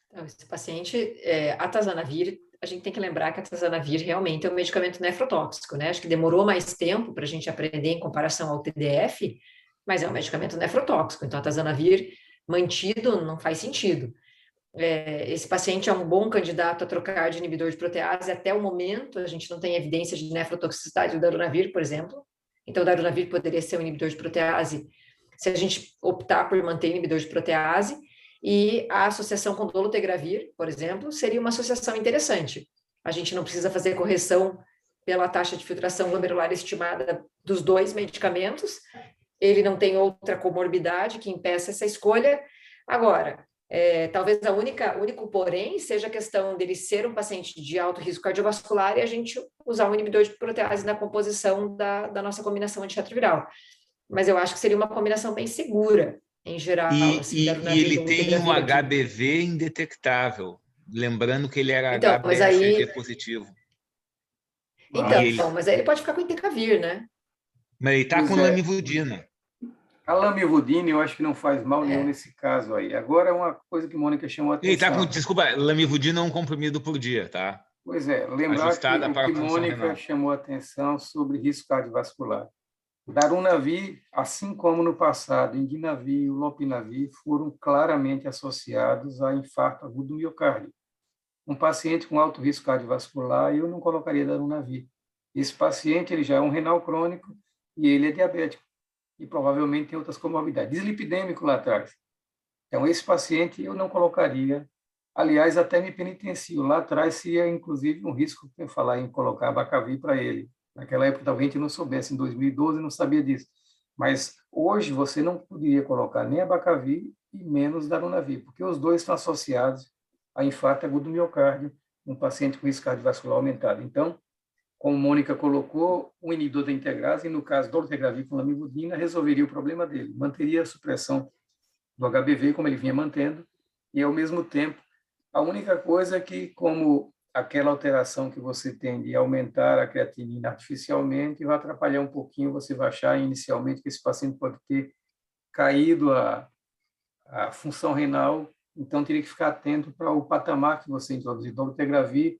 [SPEAKER 1] Então, esse paciente, atazanavir, a gente tem que lembrar que a atazanavir realmente é um medicamento nefrotóxico, né? Acho que demorou mais tempo para a gente aprender em comparação ao TDF, mas é um medicamento nefrotóxico. Então, a atazanavir mantido não faz sentido. Esse paciente é um bom candidato a trocar de inibidor de protease. Até o momento, a gente não tem evidência de nefrotoxicidade do darunavir, por exemplo. Então, o darunavir poderia ser um inibidor de protease se a gente optar por manter inibidor de protease. E a associação com dolutegravir, por exemplo, seria uma associação interessante. A gente não precisa fazer correção pela taxa de filtração glomerular estimada dos dois medicamentos. Ele não tem outra comorbidade que impeça essa escolha. Agora, talvez o único porém seja a questão dele ser um paciente de alto risco cardiovascular e a gente usar um inibidor de protease na composição da nossa combinação antirretroviral. Mas eu acho que seria uma combinação bem segura, em geral.
[SPEAKER 4] E ele tem um HBV indetectável, lembrando que ele era
[SPEAKER 1] então,
[SPEAKER 4] HBsAg positivo.
[SPEAKER 1] Então, mas aí ele pode ficar com entecavir, né?
[SPEAKER 4] Mas ele está com lamivudina.
[SPEAKER 2] A lamivudina eu acho que não faz mal nenhum nesse caso aí. Agora, uma coisa que Mônica chamou a atenção.
[SPEAKER 4] Ele está com, desculpa, lamivudina é um comprimido por dia, tá?
[SPEAKER 2] Pois é, lembrar que o que Mônica chamou a atenção sobre risco cardiovascular. Darunavir, assim como no passado, indinavir e lopinavir foram claramente associados a infarto agudo do miocárdio. Um paciente com alto risco cardiovascular, eu não colocaria darunavir. Esse paciente ele já é um renal crônico e ele é diabético e provavelmente tem outras comorbidades. Dislipidêmico lá atrás. Então, esse paciente eu não colocaria. Aliás, até me penitencio. Lá atrás seria, inclusive, um risco de falar em colocar Abacavir para ele. Naquela época, talvez a gente não soubesse, em 2012, não sabia disso. Mas hoje você não poderia colocar nem Abacavir e menos darunavir, porque os dois estão associados a infarto agudo do miocárdio, um paciente com risco cardiovascular aumentado. Então, como Mônica colocou, o inibidor da integrase, e no caso dolutegravir com lamivudina, resolveria o problema dele, manteria a supressão do HBV, como ele vinha mantendo, e, ao mesmo tempo, a única coisa é que, como aquela alteração que você tem de aumentar a creatinina artificialmente vai atrapalhar um pouquinho, você vai achar inicialmente que esse paciente pode ter caído a função renal, então teria que ficar atento para o patamar que você introduzir dolutegravir,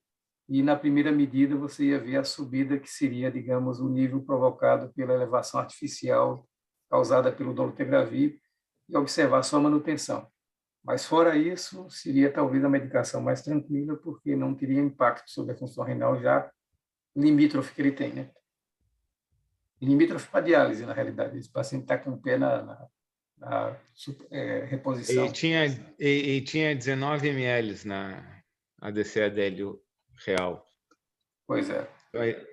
[SPEAKER 2] e na primeira medida você ia ver a subida que seria, digamos, o nível provocado pela elevação artificial causada pelo dolutegravir e observar sua manutenção. Mas, fora isso, seria talvez a medicação mais tranquila, porque não teria impacto sobre a função renal já limítrofe que ele tem, né? Limítrofe para diálise, na realidade. Esse paciente está com o pé na reposição.
[SPEAKER 4] Ele tinha 19 ml na ADC-ADL real.
[SPEAKER 2] Pois é.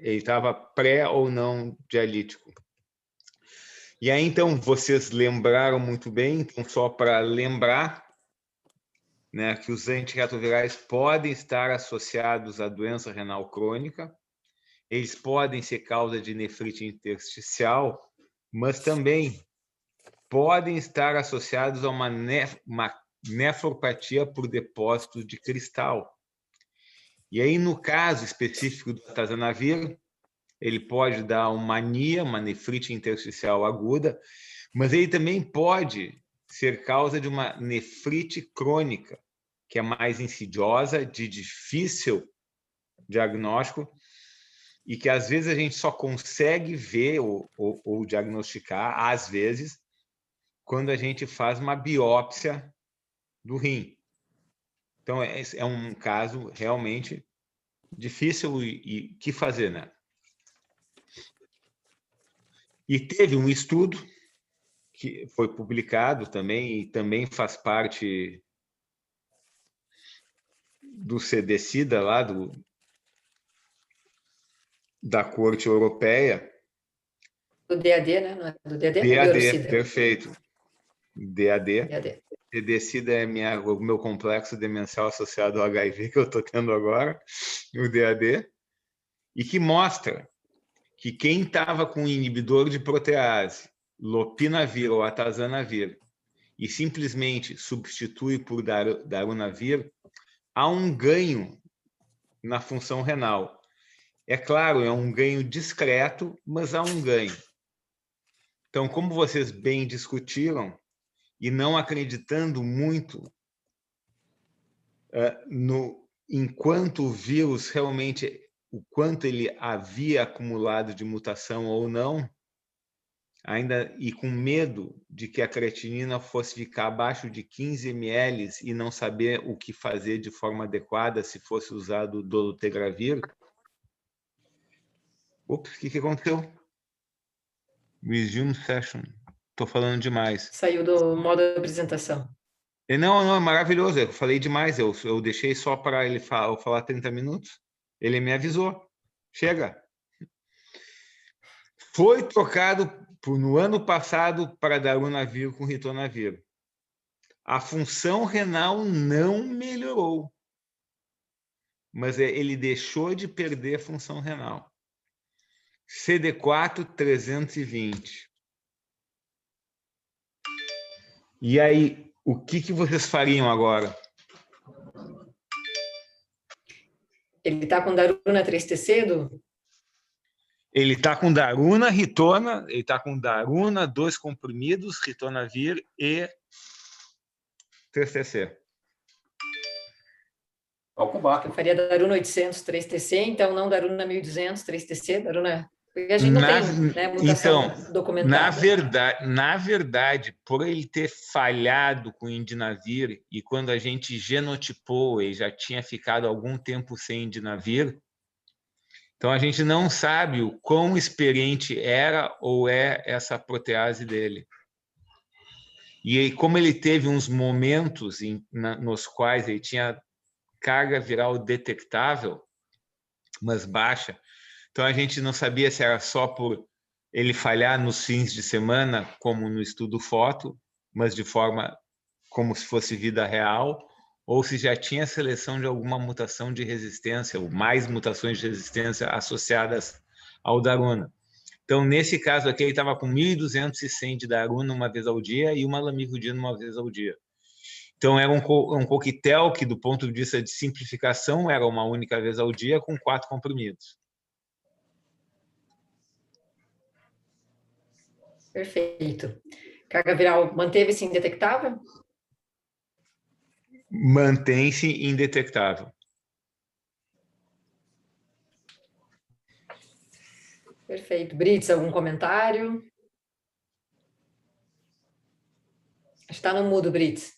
[SPEAKER 4] Ele estava pré ou não dialítico. E aí, então, vocês lembraram muito bem, então, só para lembrar, né, que os antirretrovirais podem estar associados à doença renal crônica, eles podem ser causa de nefrite intersticial, mas também podem estar associados a uma nefropatia por depósito de cristal. E aí, no caso específico do atazanavir, ele pode dar uma ania, uma nefrite intersticial aguda, mas ele também pode ser causa de uma nefrite crônica, que é mais insidiosa, de difícil diagnóstico, e que às vezes a gente só consegue ver ou diagnosticar, às vezes, quando a gente faz uma biópsia do rim. Então, é um caso realmente difícil e que fazer, né? E teve um estudo que foi publicado também e também faz parte do CDCIDA lá da Corte Europeia.
[SPEAKER 1] Do DAD, né? Não é do DAD?
[SPEAKER 4] DAD, perfeito. DAD.
[SPEAKER 1] DAD.
[SPEAKER 4] CDCIDA é o meu complexo demencial associado ao HIV que eu estou tendo agora, o DAD, e que mostra que quem estava com inibidor de protease, lopinavir ou atazanavir, e simplesmente substitui por darunavir, há um ganho na função renal. É claro, é um ganho discreto, mas há um ganho. Então, como vocês bem discutiram, e não acreditando muito enquanto o vírus realmente, o quanto ele havia acumulado de mutação ou não, ainda e com medo de que a creatinina fosse ficar abaixo de 15 ml e não saber o que fazer de forma adequada se fosse usado o dolutegravir. Ops, o que aconteceu? Resume session. Estou falando demais.
[SPEAKER 1] Saiu do modo de apresentação.
[SPEAKER 4] Não, é maravilhoso. Eu falei demais. Eu deixei só para ele falar 30 minutos. Ele me avisou. Chega. Foi trocado no ano passado para darunavir com ritonavir. A função renal não melhorou, mas ele deixou de perder a função renal. CD4 320. E aí, o que vocês fariam agora?
[SPEAKER 1] Ele está com daruna 3TC, Edu?
[SPEAKER 4] Ele está com daruna, ritona, ele está com daruna, 2 comprimidos, ritonavir e 3TC.
[SPEAKER 1] Eu faria daruna 800 3TC, então não daruna 1200 3TC, daruna... Porque a gente não tem, né, mutação documentada.
[SPEAKER 4] Na verdade, por ele ter falhado com o indinavir e quando a gente genotipou, ele já tinha ficado algum tempo sem indinavir, então a gente não sabe o quão experiente era ou é essa protease dele. E aí, como ele teve uns momentos nos quais ele tinha carga viral detectável, mas baixa, então a gente não sabia se era só por ele falhar nos fins de semana, como no estudo foto, mas de forma como se fosse vida real, ou se já tinha seleção de alguma mutação de resistência, ou mais mutações de resistência associadas ao daruna. Então, nesse caso aqui, ele estava com 1.200 e 100 de daruna uma vez ao dia e uma lamivudina uma vez ao dia. Então, era um coquetel que, do ponto de vista de simplificação, era uma única vez ao dia com 4 comprimidos.
[SPEAKER 1] Perfeito. Carga viral manteve-se indetectável?
[SPEAKER 4] Mantém-se indetectável.
[SPEAKER 1] Perfeito. Brits, algum comentário? Está no mudo, Brits.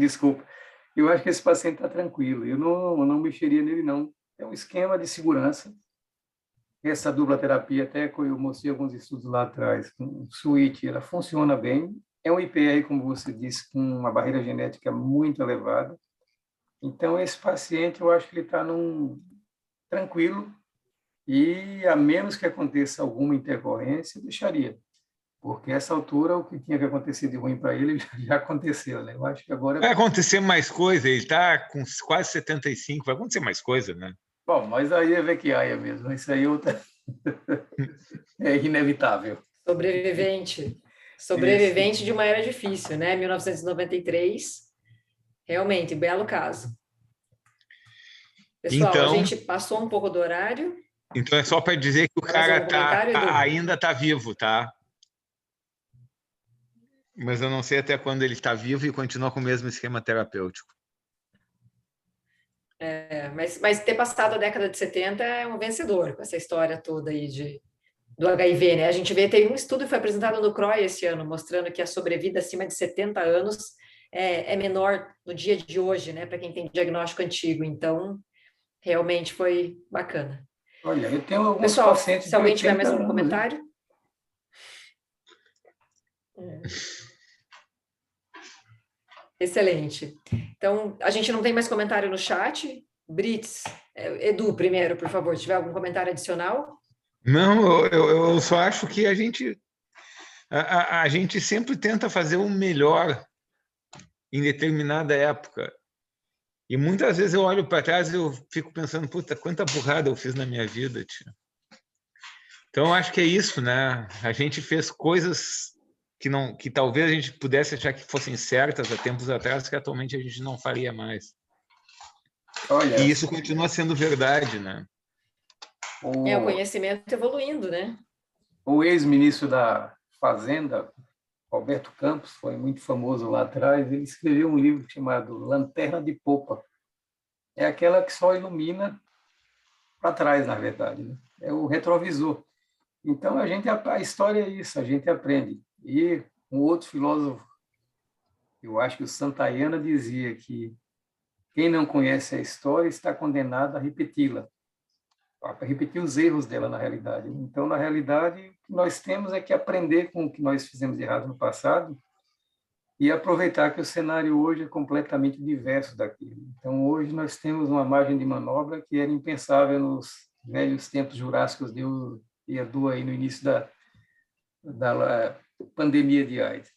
[SPEAKER 2] Desculpa. Eu acho que esse paciente está tranquilo. Eu não mexeria nele, não. É um esquema de segurança. Essa dupla terapia, até que eu mostrei alguns estudos lá atrás, com switch, ela funciona bem. É um IPR, como você disse, com uma barreira genética muito elevada. Então, esse paciente, eu acho que ele está tranquilo e, a menos que aconteça alguma intercorrência, deixaria. Porque, a essa altura, o que tinha que acontecer de ruim para ele já aconteceu, né? Eu acho que agora...
[SPEAKER 4] Vai acontecer mais coisa, ele está com quase 75, vai acontecer mais coisa, né?
[SPEAKER 2] Bom, mas aí é Vecchiaia mesmo, isso aí é inevitável.
[SPEAKER 1] Sobrevivente de uma era difícil, né? 1993, realmente, belo caso. Pessoal,
[SPEAKER 4] então,
[SPEAKER 1] a gente passou um pouco do horário.
[SPEAKER 4] Então é só para dizer que o cara ainda está vivo, tá? Mas eu não sei até quando ele está vivo e continua com o mesmo esquema terapêutico.
[SPEAKER 1] Mas ter passado a década de 70 é um vencedor com essa história toda aí do HIV, né? A gente vê, tem um estudo que foi apresentado no CROI esse ano, mostrando que a sobrevida acima de 70 anos é menor no dia de hoje, né? Para quem tem diagnóstico antigo. Então, realmente foi bacana.
[SPEAKER 2] Olha, eu tenho alguns
[SPEAKER 1] Pessoal,
[SPEAKER 2] pacientes
[SPEAKER 1] se alguém tiver mais
[SPEAKER 2] de 80
[SPEAKER 1] um
[SPEAKER 2] anos,
[SPEAKER 1] comentário. Excelente. Então, a gente não tem mais comentário no chat. Brits, Edu, primeiro, por favor, se tiver algum comentário adicional?
[SPEAKER 4] Não, eu só acho que a gente sempre tenta fazer o melhor em determinada época. E muitas vezes eu olho para trás e eu fico pensando, puta, quanta burrada eu fiz na minha vida, tio. Então, eu acho que é isso, né? A gente fez coisas que talvez a gente pudesse achar que fossem certas há tempos atrás, que atualmente a gente não faria mais.
[SPEAKER 2] Olha,
[SPEAKER 4] E isso continua sendo verdade, né?
[SPEAKER 1] O conhecimento evoluindo, né?
[SPEAKER 2] O ex-ministro da Fazenda, Roberto Campos, foi muito famoso lá atrás, ele escreveu um livro chamado Lanterna de Popa. É aquela que só ilumina para trás, na verdade, né? É o retrovisor. Então, a história é isso, a gente aprende. E um outro filósofo, eu acho que o Santayana, dizia que quem não conhece a história está condenado a repeti-la, a repetir os erros dela na realidade. Então, na realidade, o que nós temos é que aprender com o que nós fizemos de errado no passado e aproveitar que o cenário hoje é completamente diverso daquilo. Então, hoje nós temos uma margem de manobra que era impensável nos velhos tempos jurássicos de Edu aí no início da pandemia de AIDS.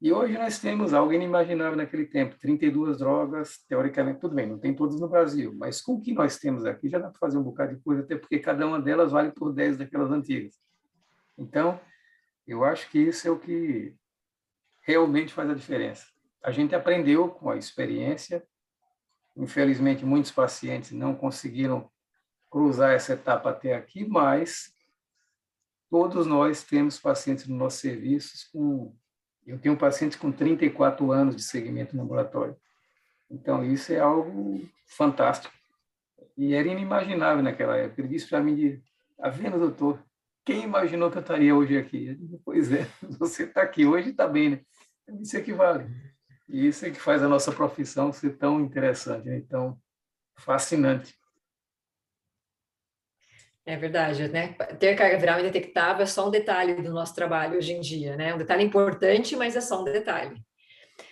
[SPEAKER 2] E hoje nós temos algo inimaginável naquele tempo, 32 drogas, teoricamente, tudo bem, não tem todas no Brasil, mas com o que nós temos aqui já dá para fazer um bocado de coisa, até porque cada uma delas vale por 10 daquelas antigas. Então, eu acho que isso é o que realmente faz a diferença. A gente aprendeu com a experiência, infelizmente muitos pacientes não conseguiram cruzar essa etapa até aqui, mas todos nós temos pacientes no nosso serviço eu tenho pacientes com 34 anos de segmento no ambulatório. Então, isso é algo fantástico. E era inimaginável naquela época. Ele disse para mim, tá vendo, doutor? Quem imaginou que eu estaria hoje aqui? Eu disse, pois é, você está aqui hoje, está bem, né? Isso é que vale. E isso é que faz a nossa profissão ser tão interessante, né? Tão fascinante.
[SPEAKER 1] É verdade, né? Ter carga viral indetectável é só um detalhe do nosso trabalho hoje em dia, né? Um detalhe importante, mas é só um detalhe.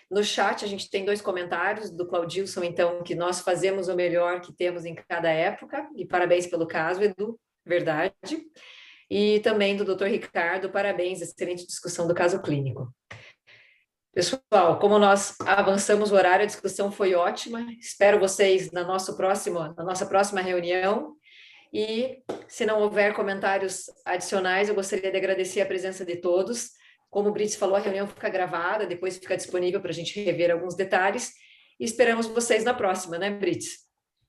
[SPEAKER 1] No chat, a gente tem 2 comentários do Claudilson, então, que nós fazemos o melhor que temos em cada época, e parabéns pelo caso, Edu, verdade. E também do Dr. Ricardo, parabéns, excelente discussão do caso clínico. Pessoal, como nós avançamos o horário, a discussão foi ótima, espero vocês na nossa próxima reunião. E, se não houver comentários adicionais, eu gostaria de agradecer a presença de todos. Como o Brits falou, a reunião fica gravada, depois fica disponível para a gente rever alguns detalhes. E esperamos vocês na próxima, né, Brits?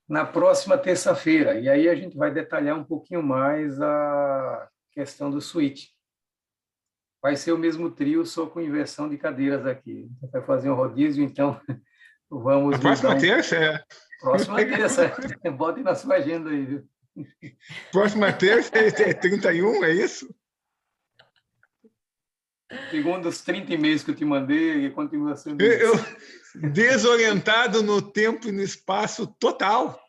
[SPEAKER 2] Na próxima terça-feira. E aí a gente vai detalhar um pouquinho mais a questão do switch. Vai ser o mesmo trio, só com inversão de cadeiras aqui. A gente vai fazer um rodízio, então vamos...
[SPEAKER 4] A próxima terça?
[SPEAKER 2] Próxima terça. Botem na sua agenda aí, viu?
[SPEAKER 4] Próxima terça é 31, é isso?
[SPEAKER 2] Segundo os 30 e-mails que eu te mandei, continua sendo
[SPEAKER 4] eu
[SPEAKER 2] isso.
[SPEAKER 4] Desorientado no tempo e no espaço total.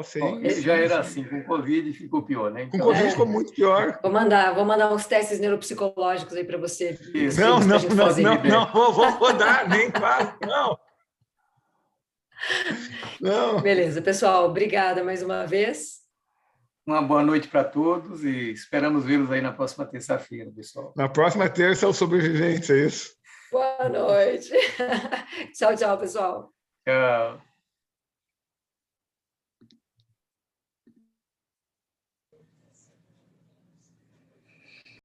[SPEAKER 4] Sim.
[SPEAKER 2] Já era assim, com Covid ficou pior, né?
[SPEAKER 4] Então, com Covid ficou muito pior.
[SPEAKER 1] Vou mandar uns testes neuropsicológicos aí para você.
[SPEAKER 2] Isso.
[SPEAKER 4] Não, vou dar, nem quase, não.
[SPEAKER 1] Beleza, pessoal, obrigada mais uma vez.
[SPEAKER 2] Uma boa noite para todos e esperamos vê-los aí na próxima terça-feira, pessoal.
[SPEAKER 4] Na próxima terça é o Sobreviventes, é isso?
[SPEAKER 1] Boa noite. Tchau, pessoal.
[SPEAKER 2] Tchau.